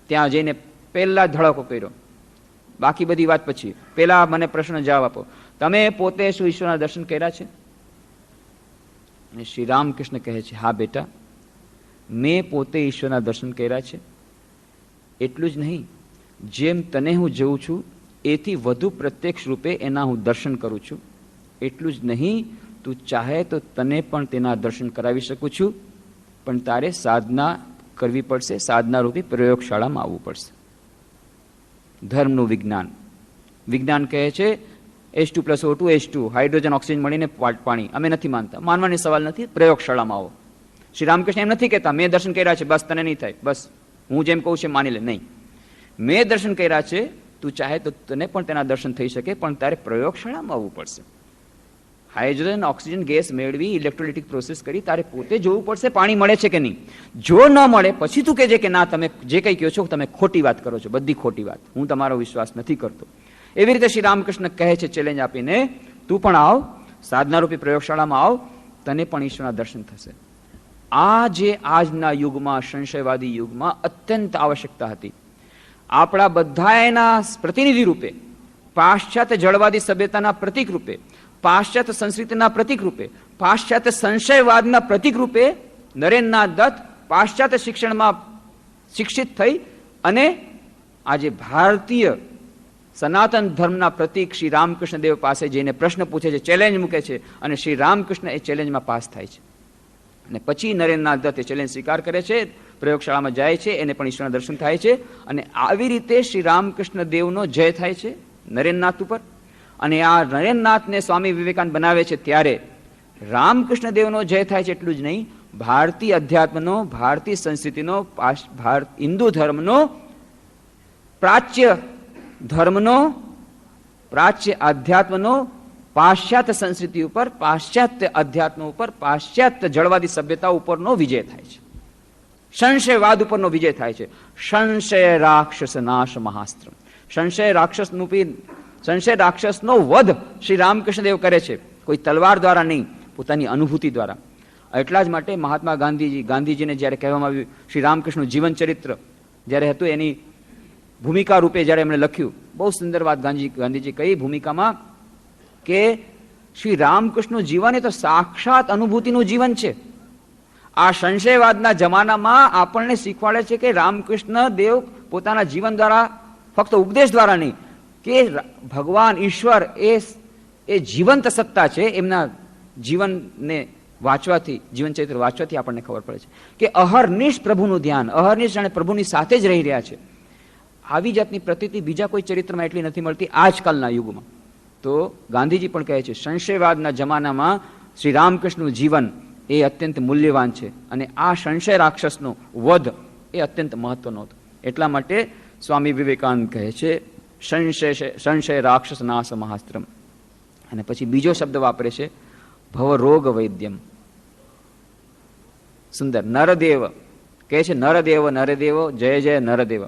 ત્યાં જઈને પહેલા ધડકો કર્યો. બાકી બધી વાત પછી. પહેલા મને પ્રશ્ન જવાબ આપો, તમે પોતે શું ઈશ્વરના દર્શન કર્યા છે? અને શ્રી રામકૃષ્ણ કહે છે, હા બેટા, મેં પોતે ઈશ્વરના દર્શન કર્યા છે. એટલું જ નહીં, જેમ તને હું જોઉં છું એથી વધુ પ્રત્યક્ષ રૂપે એના હું દર્શન કરું છું. એટલું જ નહીં, તું ચાહે તો તને પણ તેના દર્શન કરાવી શકું છું, પણ તારે સાધના કરવી પડશે, સાધના રૂપી પ્રયોગશાળામાં આવવું પડશે. ધર્મનું વિજ્ઞાન કહે છે H2+O2 H2, હાઇડ્રોજન ઓક્સિજન મળીને પાણી. અમે નથી માનતા, માનવાની સવાલ નથી. પ્રયોગશાળામાં આવો. શ્રી રામકૃષ્ણ એમ નથી કહેતા મેં દર્શન કર્યા છે બસ તને નહીં થાય, બસ હું જેમ કહું છું માની લે. નહીં, મેં દર્શન કર્યા છે, તું ચાહે તો તને પણ તેના દર્શન થઈ શકે, પણ તારે પ્રયોગશાળામાં આવવું પડશે. હાઇડ્રોજન ઓક્સિજન ગેસ મેળવી ઇલેક્ટ્રોલિટિક પ્રોસેસ કરી તારે પોતે જોવું પડશે પાણી મળે છે કે નહીં. જો ન મળે પછી તું કહેજે કે ના, તમે જે કંઈ કહો છો તમે ખોટી વાત કરો છો, બધી ખોટી વાત, હું તમારો વિશ્વાસ નથી કરતો. એવી રીતે શ્રી રામકૃષ્ણ કહે છે ચેલેન્જ આપીને, તું પણ આવ, સાધનારૂપી પ્રયોગશાળામાં આવ, તને પણ ઈશ્વરના દર્શન થશે. આ જે આજના યુગમાં, સંશયવાદી યુગમાં અત્યંત આવશ્યકતા હતી. આપણા બધા એના પ્રતિનિધિ રૂપે પાશ્ચાત્ય જળવાદી સભ્યતાના પ્રતીક રૂપે, પાશ્ચાત્ય સંસ્કૃતિના પ્રતીક રૂપે, પાશ્ચાત્ય સંશયવાદના પ્રતીક રૂપે નરેન્દ્રનાથ દત્ત પાશ્ચાત્ય શિક્ષણમાં શિક્ષિત થઈ અને આજે ભારતીય સનાતન ધર્મના પ્રતીક શ્રી રામકૃષ્ણ દેવ પાસે જઈને પ્રશ્ન પૂછે છે, ચેલેન્જ મૂકે છે અને શ્રી રામકૃષ્ણ એ ચેલેન્જમાં પાસ થાય છે. અને પછી નરેન્દ્રનાથ દત્ત એ ચેલેન્જ સ્વીકાર કરે છે, પ્રયોગશાળામાં જાય છે, એને પણ ઈશ્વરના દર્શન થાય છે અને આવી રીતે શ્રી રામકૃષ્ણ દેવનો જય થાય છે નરેન્દ્રનાથ ઉપર. અને આ નરેન્દ્રનાથને સ્વામી વિવેકાનંદ બનાવે છે ત્યારે રામકૃષ્ણ દેવનો જય થાય છે એટલું જ નહીં, ભારતીય અધ્યાત્મનો, ભારતીય સંસ્કૃતિનો, હિન્દુ ધર્મનો, પ્રાચ્ય ધર્મનો, પ્રાચ્ય આધ્યાત્મનો પાશ્ચાત્ય સંસ્કૃતિ ઉપર, પાશ્ચાત્ય અધ્યાત્મ ઉપર, પાશ્ચાત્ય જળવાદી સભ્યતા ઉપરનો વિજય થાય છે. સંશયવાદ ઉપરનો વિજય થાય છે. સંશય રાક્ષસ નાશ મહાસ્ત્ર. સંશય રાક્ષસનો વધ શ્રી રામકૃષ્ણદેવ કરે છે, કોઈ તલવાર દ્વારા નહીં, પોતાની અનુભૂતિ દ્વારા. એટલા જ માટે મહાત્મા ગાંધીજીને જ્યારે કહેવામાં આવ્યું શ્રી રામકૃષ્ણનું જીવન ચરિત્ર જ્યારે હતું એની ભૂમિકા રૂપે જ્યારે એમણે લખ્યું, બહુ સુંદર વાત ગાંધીજી કઈ ભૂમિકામાં કે શ્રી રામકૃષ્ણનું જીવન એ તો સાક્ષાત અનુભૂતિનું જીવન છે. આ સંશયવાદના જમાનામાં આપણને શીખવાડે છે કે રામકૃષ્ણ દેવ પોતાના જીવન દ્વારા, ફક્ત ઉપદેશ દ્વારા નહીં, કે ભગવાન ઈશ્વર એ જીવંત સત્તા છે. એમના જીવનને વાંચવાથી, જીવન ચરિત્ર વાંચવાથી આપણને ખબર પડે છે કે અહર્નિશ પ્રભુનું ધ્યાન, અહર્નિશ જાણે પ્રભુની સાથે જ રહી રહ્યા છે. આવી જાતની પ્રતીતિ બીજા કોઈ ચરિત્રમાં એટલી નથી મળતી આજકાલના યુગમાં. તો ગાંધીજી પણ કહે છે સંશયવાદના જમાનામાં શ્રી રામકૃષ્ણનું જીવન એ અત્યંત મૂલ્યવાન છે અને આ સંશય રાક્ષસનો વધ એ અત્યંત મહત્વનો હતો. એટલા માટે સ્વામી વિવેકાનંદ કહે છે સંશય રાક્ષસ નાશ મહાસ્ત્રમ. અને પછી બીજો શબ્દ વાપરે છે ભવરોગ વૈદ્યમ. સુંદર. નરદેવ કહે છે નરદેવ નરદેવ જય જય નરદેવ.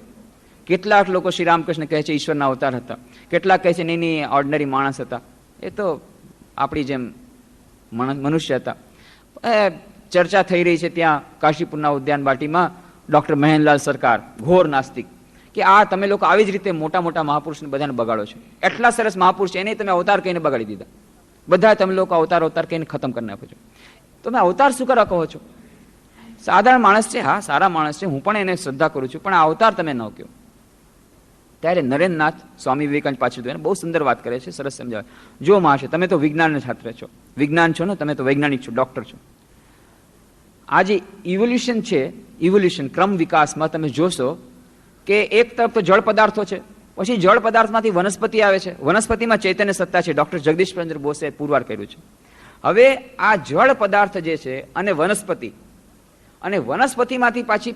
કેટલાક લોકો શ્રી રામકૃષ્ણ કહે છે ઈશ્વરના અવતાર હતા, કેટલાક કહે છે નહીં ઓર્ડિનરી માણસ હતા, એ તો આપણી જેમ મનુષ્ય હતા. ચર્ચા થઈ રહી છે ત્યાં કાશીપુરના ઉદ્યાન બાટીમાં ડોક્ટર મહેનલાલ સરકાર, ઘોર નાસ્તિક, કે આ તમે લોકો આવી જ રીતે મોટા મોટા મહાપુરુષને બધાને બગાડો છો. એટલા સરસ મહાપુરુષ છે એને તમે અવતાર કહીને બગાડી દીધા. બધા તમે લોકો અવતાર કહીને ખતમ કરી નાખો છો. તમે અવતાર શું કરવા કહો છો? સાધારણ માણસ છે, હા સારા માણસ છે, હું પણ એને શ્રદ્ધા કરું છું, પણ આ અવતાર તમે ન કહો. ત્યારે નરેન્દ્રનાથ સ્વામી વિવેકાનંદ પાછળ બહુ સુંદર વાત કરે છે, સરસ સમજાવે. જો મહાશય, તમે તો વિજ્ઞાનના છાત્ર છો, વિજ્ઞાન છો ને, તમે તો વૈજ્ઞાનિક છો, ડોક્ટર છો. આ જે ઇવોલ્યુશન છે, ઇવોલ્યુશન ક્રમ વિકાસમાં તમે જોશો કે એક તરફ તો જળ પદાર્થો છે, પછી જળ પદાર્થમાંથી વનસ્પતિ આવે છે, વનસ્પતિમાં ચૈતન્ય સત્તા છે. ડોક્ટર જગદીશચંદ્ર બોસે પુરવાર કર્યું છે. હવે આ જળ પદાર્થ જે છે અને વનસ્પતિમાંથી પાછી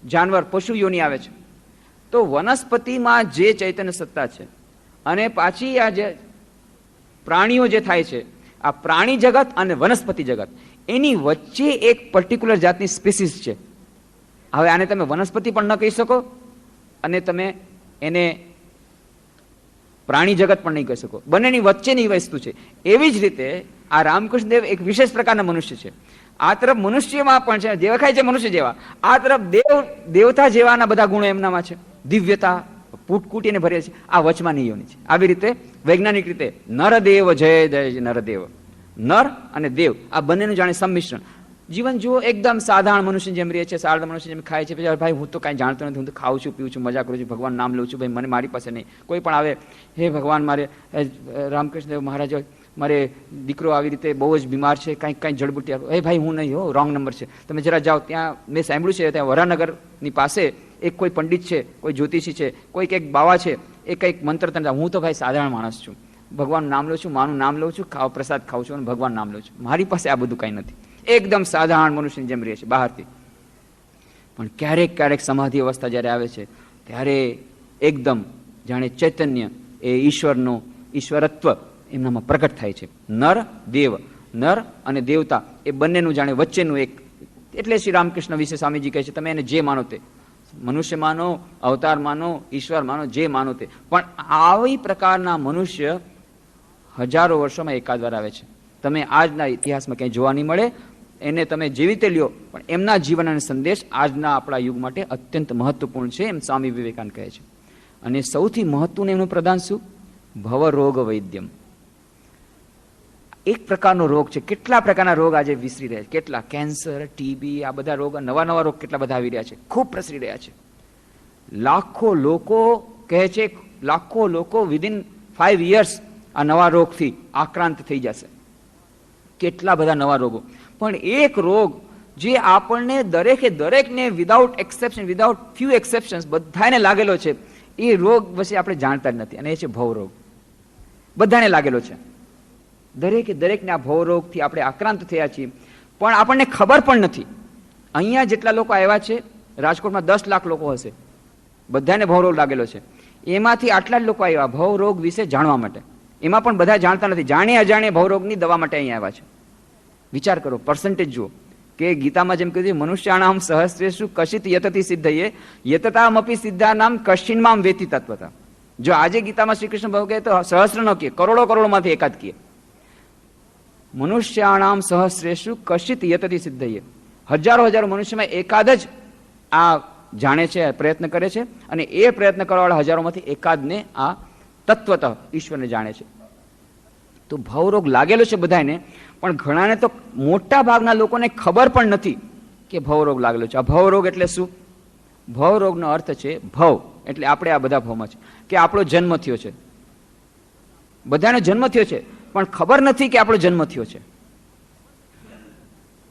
જાનવર, પશુ યોની આવે છે. તો વનસ્પતિમાં જે ચૈતન્ય સત્તા છે અને પાછી આ જે પ્રાણીઓ જે થાય છે, આ પ્રાણી જગત અને વનસ્પતિ જગત, એની વચ્ચે એક પર્ટિક્યુલર જાતની સ્પીસીસ છે. હવે આને તમે વનસ્પતિ પણ ન કહી શકો અને તમે એને પ્રાણી જગત પણ નહીં કહી શકો, બંનેની વચ્ચેની વસ્તુ છે. એવી જ રીતે આ રામકૃષ્ણ દેવ એક વિશેષ પ્રકારના મનુષ્ય છે. આ તરફ મનુષ્યમાં પણ છે, દેખાય છે મનુષ્ય જેવા, આ તરફ દેવતા જેવાના બધા ગુણો એમનામાં છે, દિવ્યતા કૂટીને ભરે છે. આ વચમાં નિયોની છે. આવી રીતે વૈજ્ઞાનિક રીતે નરદેવ જય જય નરદેવ, નર અને દેવ આ બંનેનું જાણે સંમિશ્રણ. જીવન જુઓ, એકદમ સાધારણ મનુષ્ય જેમ રહે છે, સાધારણ મનુષ્ય જેમ ખાય છે. પછી ભાઈ હું તો કાંઈ જાણતો નથી, હું તો ખાઉં છું, પીઉં છું, મજા કરું છું, ભગવાન નામ લઉં છું, ભાઈ મને મારી પાસે નહીં. કોઈ પણ આવે, હે ભગવાન મારે રામકૃષ્ણદેવ મહારાજ મારે દીકરો આવી રીતે બહુ જ બીમાર છે, કાંઈ જડબુટી આપો. એ ભાઈ હું નહીં, હો રોંગ નંબર છે, તમે જરા જાઓ. ત્યાં મેં સાંભળ્યું છે ત્યાં વરાનગરની પાસે એક કોઈ પંડિત છે, કોઈ જ્યોતિષી છે, કોઈક એક બાવા છે, એ કંઈક મંત્ર તંત્ર. હું તો ભાઈ સાધારણ માણસ છું, ભગવાનનું નામ લઉં છું, માનું નામ લઉં છું, પ્રસાદ ખાઉં છું અને ભગવાન નામ લઉં છું. મારી પાસે આ બધું કાંઈ નથી. એકદમ સાધારણ મનુષ્યની જેમ રહે છે બહારથી. પણ ક્યારેક ક્યારેક સમાધિ અવસ્થા જ્યારે આવે છે ત્યારે એકદમ જાણે ચૈતન્ય એ ઈશ્વરનું ઈશ્વરત્વ એમનામાં પ્રગટ થાય છે. નર દેવ, નર અને દેવતા એ બંનેનું જાણે વચ્ચેનું એક. એટલે શ્રી રામકૃષ્ણ વિશે સ્વામીજી કહે છે તમે એને જે માનો તે, મનુષ્ય માનો, અવતાર માનો, ઈશ્વર માનો, જે માનો તે. પણ આવી પ્રકારના મનુષ્ય હજારો વર્ષોમાં એકાદ વાર આવે છે. તમે આજના ઇતિહાસમાં ક્યાંય જોવા નહીં મળે. એને તમે જેવી રીતે લ્યો, પણ એમના જીવન અને સંદેશ આજના આપણા યુગ માટે અત્યંત મહત્વપૂર્ણ છે, એમ સ્વામી વિવેકાનંદ કહે છે. અને સૌથી મહત્વનું એમનું પ્રદાન શું? ભવરોગ વૈદ્યમ. એક પ્રકારનો રોગ છે. કેટલા પ્રકારના રોગ આજે વિસરી રહ્યા છે, કેટલા કેન્સર, ટીબી, આ બધા રોગ, નવા નવા રોગ કેટલા બધા આવી રહ્યા છે, ખૂબ પ્રસરી રહ્યા છે. લાખો લોકો કહે છે, લાખો લોકો વિધિન 5 years આ નવા રોગથી આક્રાંત થઈ જશે. કેટલા બધા નવા રોગો. પણ એક રોગ જે આપણને દરેકને without exception, without few exceptions બધાને લાગેલો છે, એ રોગ વિશે આપણે જાણતા જ નથી, અને એ છે ભવરોગ. બધાને લાગેલો છે. દરેકને આ ભવરોગથી આપણે આક્રાંત થયા છીએ, પણ આપણને ખબર પણ નથી. અહીંયા જેટલા લોકો આવ્યા છે, રાજકોટમાં 10 લાખ લોકો હશે, બધાને ભવરોગ લાગેલો છે. એમાંથી આટલા જ લોકો આવ્યા ભવરોગ વિશે જાણવા માટે. એમાં પણ બધા જાણતા નથી, જાણે અજાણે ભવરોગની દવા માટે અહીંયા આવ્યા છે. વિચાર કરો, પર્સન્ટેજ જુઓ કે ગીતામાં જેમ કીધું, મનુષ્યાણામ સહસ્રેષુ કશિત યતતિ સિદ્ધયે યતતામપી સિદ્ધાનામ કશિન્મામ વેતિ તત્વતા. જો આજે ગીતામાં શ્રી કૃષ્ણ ભાવ કહે તો સહસ્ર ન કહે, કરોડોમાંથી એકાદ કહે. મનુષ્યાણામ સહસ્રેષુ કશિત યતતિ સિદ્ધયે, હજારો મનુષ્યમાં એકાદ જ આ જાણે છે, પ્રયત્ન કરે છે, અને એ પ્રયત્ન કરવાવાળા હજારોમાંથી એકાદને આ તત્વતઃ ઈશ્વરને જાણે છે. તો ભવરોગ લાગેલો છે બધાને, પણ ઘણાને તો મોટા ભાગના લોકોને ખબર પણ નથી કે ભવરોગ લાગેલો છે. આ ભવરોગ એટલે શું? ભવરોગનો અર્થ છે ભવ એટલે આપણે આ બધા ભવમાં છે, કે આપણો જન્મ થયો છે. બધાનો જન્મ થયો છે, પણ ખબર નથી કે આપણો જન્મ થયો છે,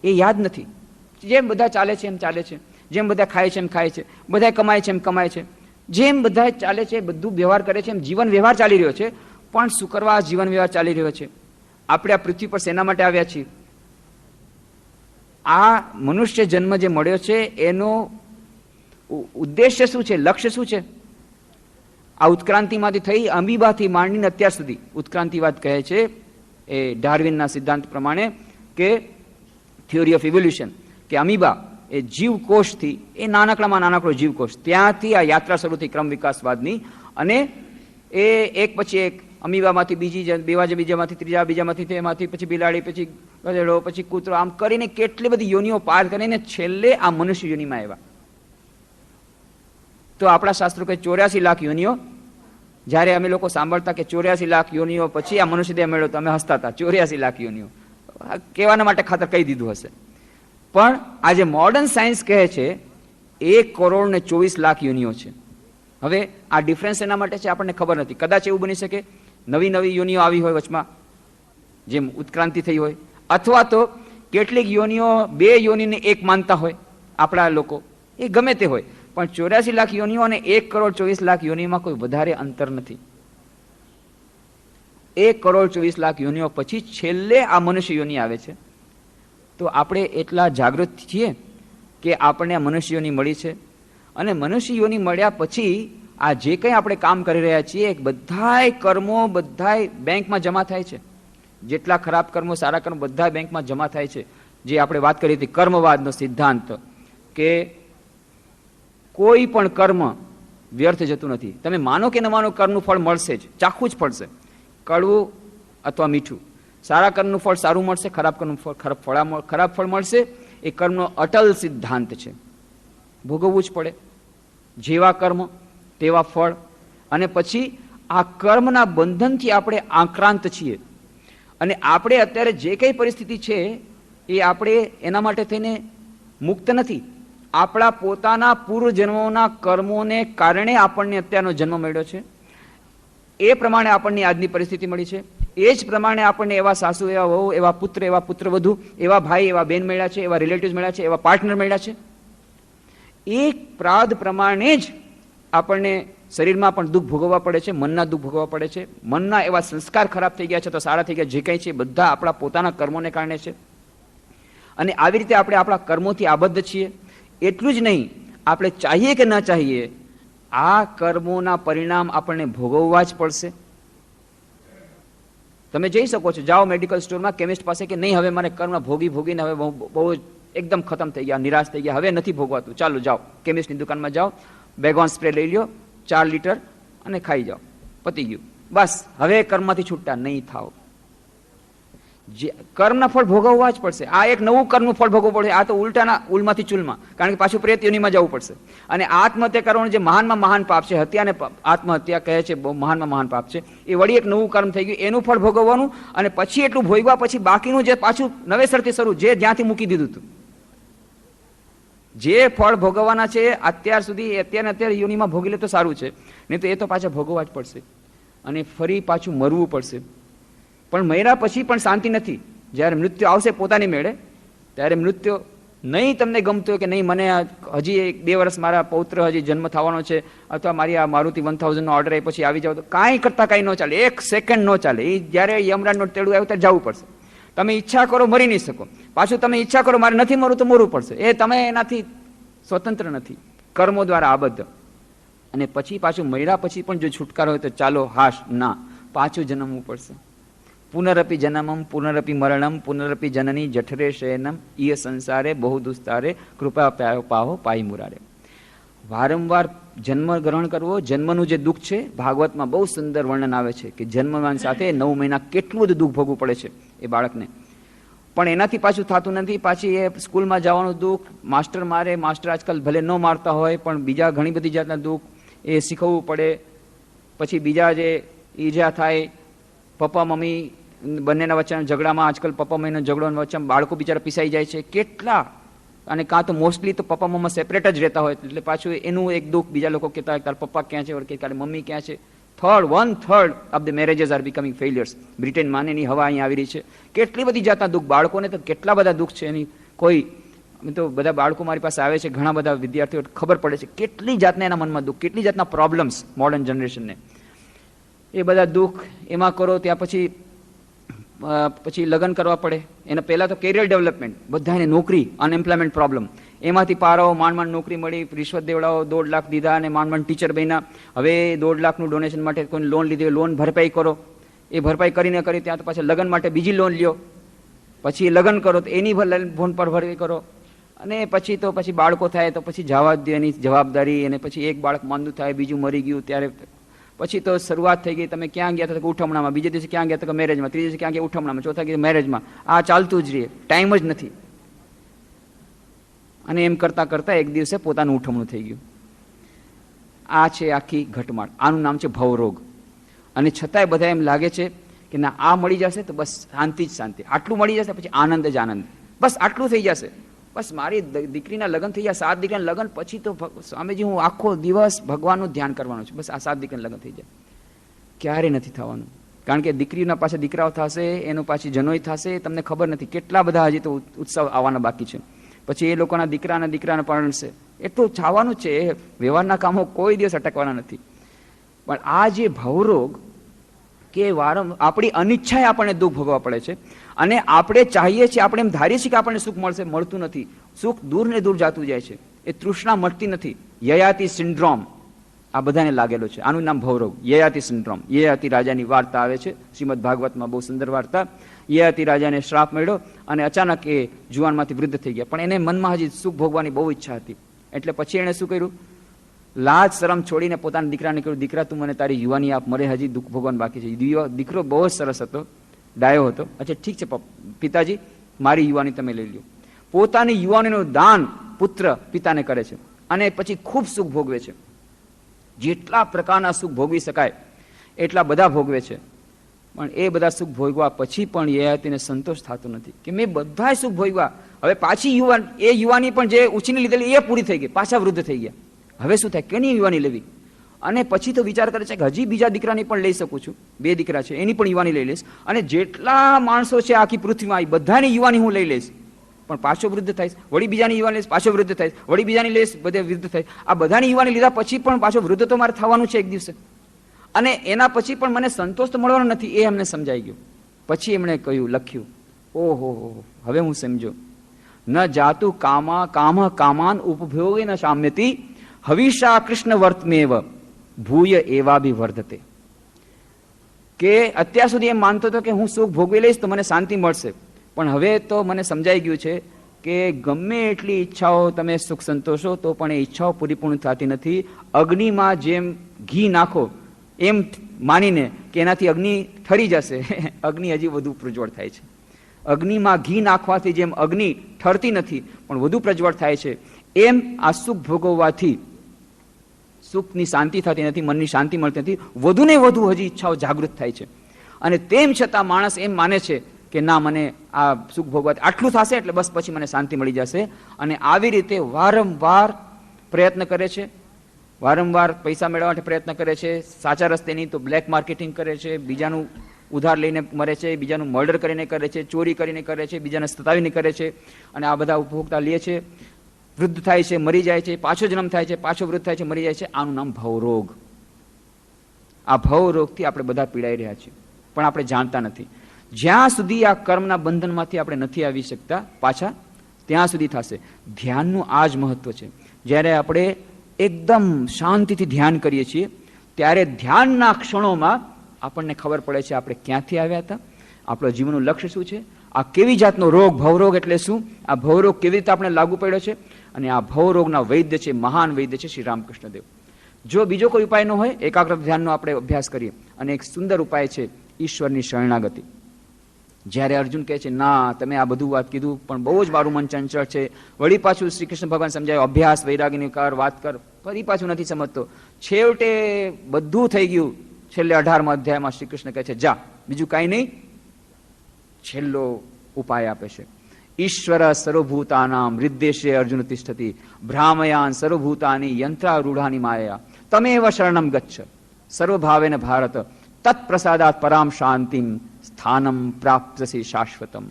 એ યાદ નથી. જેમ બધા ચાલે છે એમ ચાલે છે, જેમ બધા ખાય છે એમ ખાય છે, બધા કમાય છે એમ કમાય છે, જેમ બધા ચાલે છે, બધું વ્યવહાર કરે છે, એમ જીવન વ્યવહાર ચાલી રહ્યો છે. પણ શું કરવા જીવન વ્યવહાર ચાલી રહ્યો છે? આપણે આ પૃથ્વી પર શેના માટે આવ્યા છીએ? આ મનુષ્ય જન્મ જે મળ્યો છે એનો ઉદ્દેશ્ય શું છે, લક્ષ્ય શું છે? આ ઉત્ક્રાંતિમાંથી થઈ અમીબાથી માંડીને અત્યાર સુધી ઉત્ક્રાંતિવાદ કહે છે, એ ડાર્વિનના સિદ્ધાંત પ્રમાણે, કે થિયોરી ઓફ ઇવોલ્યુશન, કે અમીબા એ જીવકોષથી, એ નાનકડામાં નાનકડો જીવકોષ, ત્યાંથી આ યાત્રા શરૂ થઈ ક્રમ વિકાસવાદની, અને એ એક પછી એક અમીબામાંથી બીજામાંથી ત્રીજા, બીજામાંથી તેમાંથી પછી બિલાડી, પછી ગધેડો, પછી કૂતરો, આમ કરીને કેટલી બધી યોનિઓ પાર કરીને છેલ્લે આ મનુષ્ય યોનિમાં આવ્યા. તો આપણા શાસ્ત્રો કે 84 લાખ યોનિઓ, જ્યારે અમે લોકો સાંભળતા કે 84 લાખ યોનિઓ પછી આ મનુષ્ય દેહ મળ્યો તો અમે હસતા હતા. 84 લાખ યોનિઓ કહેવાના માટે ખાતર કહી દીધું હશે. પણ આજે મોડર્ન સાયન્સ કહે છે 1,24,00,000 યોનિઓ છે. હવે આ ડિફરન્સ એના માટે છે આપણને ખબર નથી. કદાચ એવું બની શકે નવી યોનિઓ આવી હોય વચમાં, જેમ ઉત્ક્રાંતિ થઈ હોય, અથવા તો કેટલીક યોનિઓ 2 યોનિને એક માનતા હોય આપણા લોકો, એ ગમે તે હોય. પણ 84 લાખ યોનિઓ અને 1,24,00,000 યોનિમાં કોઈ વધારે અંતર નથી. 1,24,00,000 યોનિઓ પછી છેલ્લે આ મનુષ્ય યોનિ આવે છે. તો આપણે એટલા જાગૃત છીએ કે આપણને આ મનુષ્ય યોનિ મળી છે, અને મનુષ્ય યોનિ મળ્યા પછી આ જે કંઈ આપણે કામ કરી રહ્યા છીએ, બધાય કર્મો બધાય બેંકમાં જમા થાય છે. જેટલા ખરાબ કર્મો, સારા કર્મો બધા બેંકમાં જમા થાય છે. જે આપણે વાત કરી હતી કર્મવાદનો સિદ્ધાંત, કે કોઈ પણ કર્મ વ્યર્થ જતું નથી. તમે માનો કે ન માનો, કર્મનું ફળ મળશે જ, ચાખવું જ પડશે, કડવું અથવા મીઠું. સારા કર્મનું ફળ સારું મળશે, ખરાબ કર્મનું ફળ ખરાબ ફળ મળશે. એ કર્મનો અટલ સિદ્ધાંત છે. ભોગવવું જ પડે, જેવા કર્મ તેવા ફળ. અને પછી આ કર્મના બંધનથી આપણે આક્રાંત છીએ, અને આપણે અત્યારે જે કંઈ પરિસ્થિતિ છે એ આપણે એના માટે થઈને મુક્ત નથી. આપણા પોતાના પૂર્વજન્મોના કર્મોને કારણે આપણને અત્યારનો જન્મ મળ્યો છે. એ પ્રમાણે આપણને આજની પરિસ્થિતિ મળી છે. એ જ પ્રમાણે આપણને એવા સાસુ, એવા વહુ, એવા પુત્ર વધુ, એવા ભાઈ, એવા બેન મળ્યા છે, એવા રિલેટિવ્સ મળ્યા છે, એવા પાર્ટનર મળ્યા છે. એક પ્રાદ પ્રમાણે જ આપણને શરીરમાં પણ દુઃખ ભોગવવા પડે છે, મનના દુઃખ ભોગવવા પડે છે. મનના એવા સંસ્કાર ખરાબ થઈ ગયા છે તો સારા થઈ ગયા, જે કંઈ છે બધા આપણા પોતાના કર્મોને કારણે છે. અને આવી રીતે આપણે આપણા કર્મોથી આબદ્ધ છીએ. એટલું જ નહીં, આપણે ચાહીએ કે ન ચાહીએ, આ કર્મોના પરિણામ આપણને ભોગવવા જ પડશે. તમે જઈ શકો છો, જાઓ મેડિકલ સ્ટોરમાં, કેમિસ્ટ પાસે, કે નહીં હવે મારે કર્મ ભોગીને હવે બહુ એકદમ ખતમ થઈ ગયા, નિરાશ થઈ ગયા, હવે નથી ભોગવાતું, ચાલો જાઓ કેમિસ્ટની દુકાનમાં જાઓ, બેગોન સ્પ્રે લઈ લો 4 લીટર અને ખાઈ જાઓ, પતી ગયું, બસ હવે કર્મમાંથી છૂટતા નહીં થાવ. જે કર્મના ફળ ભોગવવા જ પડશે. આ એક નવું કર્મનું ફળ ભોગવવું પડશે. આ તો ઉલટાના ઉલમાંથી ચૂલમાં, કારણ કે પાછું પ્રેત યોનિમાં જવું પડશે. અને આત્મહત્યા કરવાનું જે મહાનમાં મહાન પાપ છે, હત્યાને આત્મહત્યા કહે છે, બહુ મહાનમાં મહાન પાપ છે, એ વળી એક નવું કર્મ થઈ ગયું. એનું ફળ ભોગવવાનું, અને પછી એટલું ભોગવા પછી બાકીનું જે પાછું નવેસરથી શરૂ, જે જ્યાંથી મૂકી દીધું હતું, જે ફળ ભોગવવાના છે અત્યાર સુધી, અત્યારે યોનિમાં ભોગી લે તો સારું છે, નહીં તો એ તો પાછા ભોગવવા જ પડશે. અને ફરી પાછું મરવું પડશે. પણ મર્યા પછી પણ શાંતિ નથી. જ્યારે મૃત્યુ આવશે પોતાની મેળે, ત્યારે મૃત્યુ નહીં તમને ગમતું હોય કે નહીં, મને હજી 1-2 વર્ષ મારા પૌત્ર હજી જન્મ થવાનો છે, અથવા મારી આ મારુતિ 1000નો ઓર્ડર એ પછી આવી જાવ, તો કાંઈ કરતાં કાંઈ ન ચાલે, 1 સેકન્ડ ન ચાલે. એ જ્યારે યમરાજનો તેડું આવ્યું ત્યારે જવું પડશે. તમે ઈચ્છા કરો મરી નહીં શકો, પાછું તમે ઈચ્છા કરો મારે નથી મરવું તો મરવું પડશે. એ તમે એનાથી સ્વતંત્ર નથી, કર્મો દ્વારા આબદ્ધ. અને પછી પાછું મર્યા પછી પણ જો છુટકારો હોય તો ચાલો, હાશ, ના, પાછું જન્મવું પડશે. પુનરપી જન્મમ પુનરપી મરણમ પુનરપી જનની જઠરે શયનમ ઈય સંસારે બહુ દુસ્તારે કૃપા પાહો પાઈ મુરારે. વારંવાર જન્મ ગ્રહણ કરવો, જન્મનું જે દુઃખ છે ભાગવતમાં બહુ સુંદર વર્ણન આવે છે કે જન્મવાન સાથે 9 મહિના કેટલું બધું દુઃખ ભોગવું પડે છે એ બાળકને. પણ એનાથી પાછું થતું નથી. પાછી એ સ્કૂલમાં જવાનું દુઃખ, માસ્ટર મારે, માસ્ટર આજકાલ ભલે ન મારતા હોય પણ બીજા ઘણી બધી જાતના દુઃખ એ શીખવવું પડે. પછી બીજા જે ઈજા થાય, પપ્પા મમ્મી બંનેના વચ્ચે ઝઘડામાં, આજકાલ પપ્પા મમ્મીનો ઝઘડો વચ્ચે બાળકો બિચારા પીસાઈ જાય છે કેટલા. અને કાં તો મોસ્ટલી તો પપ્પા મમ્મા સેપરેટ જ રહેતા હોય, એટલે પાછું એનું એક દુઃખ. બીજા લોકો કહેતા હોય તારા પપ્પા ક્યાં છે, કે તારી મમ્મી ક્યાં છે. 1/3 of the marriages are becoming failures. બ્રિટેનમાં એની હવા અહીં આવી રહી છે. કેટલી બધી જાતના દુઃખ, બાળકોને તો કેટલા બધા દુઃખ છે એની. કોઈ તો બધા બાળકો મારી પાસે આવે છે, ઘણા બધા વિદ્યાર્થીઓ, ખબર પડે છે કેટલી જાતના એના મનમાં દુઃખ, કેટલી જાતના પ્રોબ્લેમ્સ મોડર્ન જનરેશનને. એ બધા દુઃખ એમાં કરો, ત્યાં પછી લગ્ન કરવા પડે. એના પહેલાં તો કેરિયર ડેવલપમેન્ટ, બધાને નોકરી, અનએમ્પ્લોયમેન્ટ પ્રોબ્લેમ, એમાંથી પારાઓ, માંડ નોકરી મળી, રિશ્વત દેવડાઓ, 1.5 લાખ દીધા અને માંડ ટીચર બન્યા. હવે 1.5 લાખનું ડોનેશન માટે કોઈ લોન લીધી, લોન ભરપાઈ કરો. એ ભરપાઈ કરીને કરી, ત્યાં તો પાછા લગ્ન માટે બીજી લોન લ્યો, પછી લગ્ન કરો તો એની ફોન પર ભરપાઈ કરો. અને પછી તો પછી બાળકો થાય તો પછી જવા દે એની જવાબદારી. અને પછી એક બાળક માંદું થાય, બીજું મરી ગયું, ત્યારે પછી તો શરૂઆત થઈ ગઈ. તમે ક્યાં ગયા હતા? ઉઠમણામાં. બીજે દિવસે ક્યાં ગયા હતા? મેરેજમાં. ત્રીજે દિવસે ક્યાં ગયા? ઉઠમણામાં. ચોથા દિવસે મેરેજમાં. આ ચાલતું જ રહે, ટાઈમ જ નથી. અને એમ કરતાં કરતાં એક દિવસે પોતાનું ઉઠમણું થઈ ગયું. આ છે આખી ઘટમાળ. આનું નામ છે ભવરોગ. અને છતાંય બધા એમ લાગે છે કે ના, આ મળી જશે તો બસ શાંતિ જ શાંતિ, આટલું મળી જશે પછી આનંદ જ આનંદ, બસ આટલું થઈ જશે, બસ મારી દીકરીના લગ્ન થઈ જાય, 7 દીકરીના લગ્ન પછી તો સ્વામીજી હું આખો દિવસ ભગવાનનું ધ્યાન કરવાનું છે, બસ આ 7 દીકરીના લગ્ન થઈ જાય. ક્યારે નથી થવાનું, કારણ કે દીકરીના પાસે દીકરાઓ થશે, એનું પાછી જનોઈ થશે, તમને ખબર નથી કેટલા બધા હજી તો ઉત્સવ આવવાના બાકી છે. પછી એ લોકોના દીકરાના પરણશે, એટલું થવાનું છે. વ્યવહારના કામો કોઈ દિવસ અટકવાના નથી. પણ આ જે ભવરોગ કે આપણી અનિચ્છાએ આપણને દુઃખ ભોગવવા પડે છે, અને આપણે ચાહીએ છીએ, આપણે એમ ધારીએ છીએ કે આપણને સુખ મળશે, મળતું નથી. સુખ દૂર ને દૂર જતું જાય છે. એ તૃષ્ણા મળતી નથી. યયાતિ સિન્ડ્રોમ આ બધાને લાગેલો છે. આનું નામ ભવરોગ, યયાતિ સિન્ડ્રોમ. યયાતિ રાજાની વાર્તા આવે છે શ્રીમદ ભાગવતમાં, બહુ સુંદર વાર્તા. યયાતિ રાજાને શ્રાપ મળ્યો અને અચાનક એ જુવાનમાંથી વૃદ્ધ થઈ ગયા, પણ એને મનમાં હજી સુખ ભોગવાની બહુ ઈચ્છા હતી. એટલે પછી એણે શું કર્યું? લાજ શરમ છોડીને પોતાના દીકરાને કહ્યું, દીકરા તું મને તારી યુવાની આપ, મરે હજી દુઃખ ભોગવાનું બાકી છે. દીકરો બહુ જ સરસ હતો, ડાયો હતો. અચ્છા ઠીક છે પિતાજી, મારી યુવાની તમે લઈ લ્યો. પોતાની યુવાનીનું દાન પુત્ર પિતાને કરે છે, અને પછી ખૂબ સુખ ભોગવે છે. જેટલા પ્રકારના સુખ ભોગવી શકાય એટલા બધા ભોગવે છે. પણ એ બધા સુખ ભોગવા પછી પણ યયાતિને સંતોષ થતો નથી કે મેં બધા સુખ ભોગવા, હવે પાછી યુવાની પણ જે ઉછીની લીધેલી એ પૂરી થઈ ગઈ, પાછા વૃદ્ધ થઈ ગયા. હવે શું થાય? કેની યુવાની લેવી? અને પછી તો વિચાર કરે છે કે હજી બીજા દીકરાની પણ લઈ શકું છું, 2 દીકરા છે, એની પણ યુવાની લઈ લઈશ, અને જેટલા માણસો છે આખી પૃથ્વીમાં એ બધાની યુવાની હું લઈ લઈશ, પણ પાછો વૃદ્ધ થઈશ. વળી બીજાની યુવાની લઈશ, પાછો વૃદ્ધ થઈશ. વળી બીજાની લઈશ, બધે વૃદ્ધ થઈશ. આ બધાની યુવાની લીધા પછી પણ પાછો વૃદ્ધ તો મારે થવાનું છે એક દિવસે, અને એના પછી પણ મને સંતોષ તો મળવાનો નથી. એ એમને સમજાઈ ગયું. પછી એમણે કહ્યું, લખ્યું, ઓહો હવે હું સમજો. ન જાતું કામાન ઉપભોગે ન શામ્યતી હવિષા કૃષ્ણ વર્તમેવ ભૂય એવા બી વર્ધતે. કે અત્યાર સુધી એમ માનતો હતો કે હું સુખ ભોગવી લઈશ તો મને શાંતિ મળશે, પણ હવે તો મને સમજાઈ ગયું છે કે ગમે એટલી ઈચ્છાઓ તમે સુખ સંતોષો તો પણ એ ઈચ્છાઓ પરિપૂર્ણ થતી નથી. અગ્નિમાં જેમ ઘી નાખો એમ માનીને કે એનાથી અગ્નિ ઠરી જશે, અગ્નિ હજી વધુ પ્રજ્વળ થાય છે. અગ્નિમાં ઘી નાખવાથી જેમ અગ્નિ ઠરતી નથી પણ વધુ પ્રજ્વળ થાય છે, એમ આ સુખ ભોગવવાથી સુખની શાંતિ થતી નથી, મનની શાંતિ મળતી નથી, વધુ ને વધુ હજી ઈચ્છાઓ જાગૃત થાય છે. અને તેમ છતાં માણસ એમ માને છે કે ના, મને આ સુખ ભોગવવાથી આટલું થશે એટલે બસ પછી મને શાંતિ મળી જશે. અને આવી રીતે વારંવાર પ્રયત્ન કરે છે, વારંવાર પૈસા મેળવવા માટે પ્રયત્ન કરે છે, સાચા રસ્તે નહીં તો બ્લેક માર્કેટિંગ કરે છે, બીજાનું ઉધાર લઈને મરે છે, બીજાનું મર્ડર કરીને કરે છે, ચોરી કરીને કરે છે, બીજાને સતાવીને કરે છે, અને આ બધા ઉપભોગતા લે છે, વૃદ્ધ થાય છે, મરી જાય છે, પાછો જન્મ થાય છે, પાછો વૃદ્ધ થાય છે, મરી જાય છે. આનું નામ ભવરોગ. આ ભવરોગથી આપણે બધા પીડાઈ રહ્યા છીએ પણ આપણે જાણતા નથી. જ્યાં સુધી આ કર્મના બંધનમાંથી આપણે નથી આવી શકતા પાછા, ત્યાં સુધી થશે. ધ્યાનનું આ જ મહત્વ છે. જ્યારે આપણે એકદમ શાંતિથી ધ્યાન કરીએ છીએ ત્યારે ધ્યાનના ક્ષણોમાં આપણને ખબર પડે છે આપણે ક્યાંથી આવ્યા હતા, આપણો જીવનનું લક્ષ્ય શું છે, આ કેવી જાતનો રોગ, ભવરોગ એટલે શું, આ ભવરોગ કેવી રીતે આપણે લાગુ પડ્યો છે. અને આ ભવરોગના વૈદ્ય છે, મહાન વૈદ્ય છે શ્રી રામકૃષ્ણદેવ. જો બીજો કોઈ ઉપાય ન હોય, એકાગ્ર ધ્યાનનો આપણે અભ્યાસ કરીએ. અને એક સુંદર ઉપાય છે ઈશ્વરની શરણાગતિ. જ્યારે અર્જુન કહે છે ના, તમે આ બધું વાત કીધું પણ બહુ જ મારું મન ચંચળ છે, વળી પાછું શ્રી કૃષ્ણ ભગવાન સમજાય અભ્યાસ વૈરાગીની કર, વાત કર, ફરી પાછું નથી સમજતો. છેવટે બધું થઈ ગયું. છેલ્લે 18મા અધ્યાયમાં શ્રી કૃષ્ણ કહે છે જા, બીજું કાંઈ નહીં. છેલ્લો ઉપાય આપે છે. ઈશ્વર સર્વભૂતાનામ હૃદ્દેશે અર્જુન તિષ્ઠતિ ભ્રામયાન સર્વભૂતાની યંત્રારૂઢાની માયા તમેવ શરણમ ગચ્છ સર્વભાવેન ભારત તત્પ્રસાદાત પરામ શાંતિમ સ્થાનમ પ્રાપ્તસી શાશ્વતમ.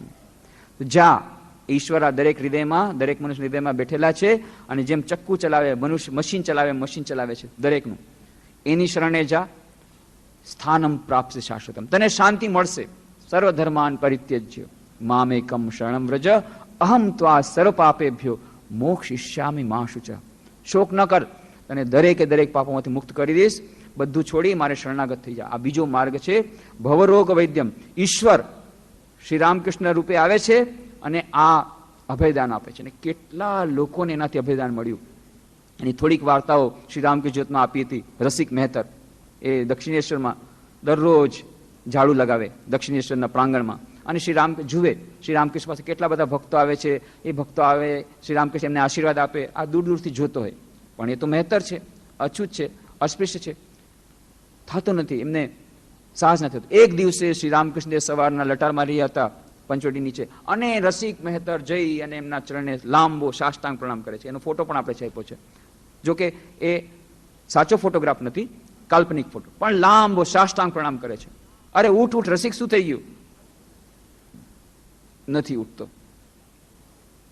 જા, ઈશ્વર આ દરેક હૃદયમાં, દરેક મનુષ્ય હૃદયમાં બેઠેલા છે અને જેમ ચક્કુ ચલાવે મનુષ્ય, મશીન ચલાવે છે દરેકનું, એની શરણે જા. સ્થાનમ પ્રાપ્તસી શાશ્વતમ, તને શાંતિ મળશે. સર્વધર્માન પરિત્યજ્ય મામેકમ શરણમ વ્રજ અહમ ત્વા સર્વ પાપેભ્યો મોક્ષિષ્યામિ મા શુચઃ. શોક ન કર, તને દરેકે દરેક પાપોમાંથી મુક્ત કરી દઈશ, બધું છોડી મારે શરણાગત થઈ જા. આ બીજો માર્ગ છે ભવરોગ વૈદ્યમ. ઈશ્વર શ્રી રામકૃષ્ણ રૂપે આવે છે અને આ અભયદાન આપે છે. અને કેટલા લોકોને એનાથી અભયદાન મળ્યું. એની થોડીક વાર્તાઓ શ્રી રામકૃષ્ણ જ્યોતમાં આપી હતી. રસિક મહેતર એ દક્ષિણેશ્વરમાં દરરોજ ઝાડુ લગાવે દક્ષિણેશ્વરના પ્રાંગણમાં, અને શ્રી રામ જુએ શ્રી રામકૃષ્ણ પાસે કેટલા બધા ભક્તો આવે છે. એ ભક્તો આવે, શ્રી રામકૃષ્ણ એમને આશીર્વાદ આપે. આ દૂર દૂરથી જોતો હોય પણ એ તો મહેતર છે, અછૂત છે, અસ્પૃશ્ય છે, થતો નથી, એમને સાહસ નથી થતું. એક દિવસે શ્રી રામકૃષ્ણ સવારના લટારમાં રહ્યા હતા પંચવટી નીચે, અને રસિક મહેતર જઈ અને એમના ચરણે લાંબો સાષ્ટાંગ પ્રણામ કરે છે. એનો ફોટો પણ આપણે છાપ્યો છે. જોકે એ સાચો ફોટોગ્રાફ નથી, કાલ્પનિક ફોટો, પણ લાંબો સાષ્ટાંગ પ્રણામ કરે છે. અરે ઉઠ ઉઠ રસિક, શું થઈ ગયું? નથી ઉઠતો.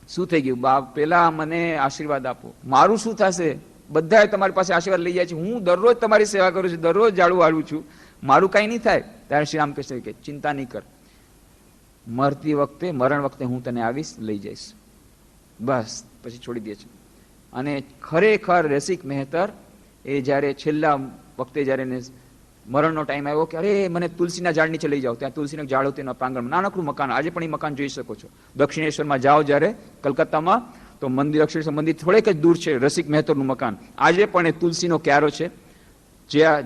શું થઈ ગયું? બાપ, પેલા મને આશીર્વાદ આપો. મારું શું થશે? બધા તમારી પાસે આશીર્વાદ લઈ જાય છે, હું દરરોજ તમારી સેવા કરું છું, દરરોજ ઝાડુ વાળું છું, મારું કઈ નહીં થાય. ત્યારે શ્રી રામકૃષ્ણ કે ચિંતા નહીં કર, મરતી વખતે, મરણ વખતે હું તને આવીશ, લઈ જઈશ. બસ પછી છોડી દે છે. અને ખરેખર રસિક મહેતર એ જ્યારે છેલ્લા વખતે જ્યારે મરણનો ટાઈમ આવ્યો કે અરે મને તુલસીના ઝાડ નીચે લઈ જાઓ, ત્યાં તુલસીનું ઝાડ હતું એના પ્રાંગણમાં, નાનકડું મકાન, આજે પણ એ મકાન જોઈ શકો છો. દક્ષિણેશ્વરમાં જાઓ જ્યારે કલકત્તામાં, તો મંદિર, દક્ષિણેશ્વર મંદિર થોડેક જ દૂર છે રસિક મહેતરનું મકાન. આજે પણ એ તુલસીનો ક્યારો છે,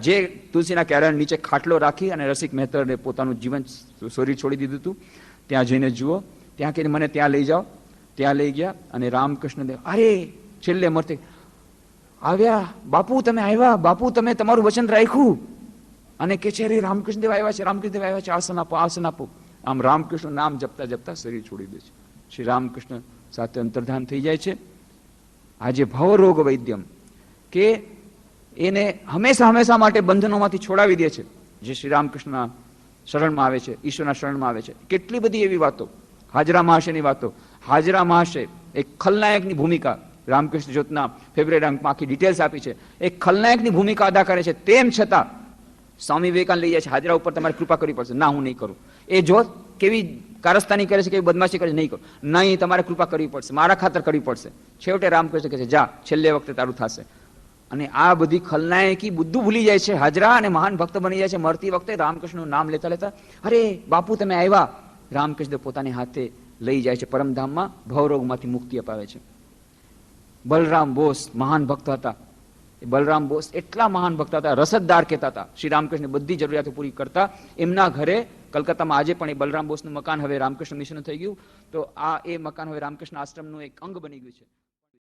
જે તુલસીના ક્યારા નીચે ખાટલો રાખી અને રસિક મહેતરે પોતાનું જીવન શરીર છોડી દીધું હતું. ત્યાં જઈને જુઓ, ત્યાં કહીને મને ત્યાં લઈ જાઓ. ત્યાં લઈ ગયા અને રામકૃષ્ણ દેવ અરે છેલ્લે મરતે આવ્યા, બાપુ તમે આવ્યા, બાપુ તમે તમારું વચન રાખ્યું. અને કે છે અરે રામકૃષ્ણ દેવ આવ્યા છે, રામકૃષ્ણ દેવ આવ્યા છે, આસન આપો, આસન આપો. આમ રામકૃષ્ણ નામ જપતા જપતા શરીર છોડી દે છે. શ્રી રામકૃષ્ણ સાથે અંતર્ધાન થઈ જાય છે. આજે ભવરોગ વૈદ્યમ કે એને હંમેશા હંમેશા માટે બંધનોમાંથી છોડાવી દે છે, જે શ્રી રામકૃષ્ણના શરણમાં આવે છે, ઈશ્વરના શરણમાં આવે છે. કેટલી બધી એવી વાતો, હાજરા મહાશયની વાતો. હાજરા મહાશય એક ખલનાયકની ભૂમિકા રામકૃષ્ણ જ્યોતના ફેબ્રુઆરી અંકમાં આખી ડિટેલ્સ આપી છે. એક ખલનાયકની ભૂમિકા અદા કરે છે, તેમ છતાં સ્વામી વિવેકાનંદ લઈ જાય છે હાજરા ઉપર તમારે કૃપા કરવી પડશે. ના, હું નહીં કરું. એ જો કેવી કારસ્તાની કરે છે, કેવી બદમાશી કરે છે, નહીં કરું. નહીં, તમારે કૃપા કરવી પડશે, મારા ખાતર કરવી પડશે. છેવટે રામકૃષ્ણ કહે છે જા, છેલ્લે વખતે તારું થશે. અને આ બધી ખલનાયકી બધું ભૂલી જાય છે હાજરા, અને મહાન ભક્ત બની જાય છે. મરતી વખતે રામકૃષ્ણનું નામ લેતા લેતા અરે બાપુ તમે આવ્યા. રામકૃષ્ણ પોતાની હાથે લઈ જાય છે પરમધામમાં, ભવરોગમાંથી મુક્તિ અપાવે છે. બલરામ બોસ મહાન ભક્ત હતા. બલરામ બોસ એટલા મહાન ભક્ત હતા, રસદદાર કહેતા હતા. શ્રી રામકૃષ્ણ બધી જરૂરિયાતો પૂરી કરતા. એમના ઘરે કલકત્તામાં આજે પણ એ બલરામ બોસનું મકાન હવે રામકૃષ્ણ મિશનનું થઈ ગયું, તો આ એ મકાન હવે રામકૃષ્ણ આશ્રમનું એક અંગ બની ગયું છે.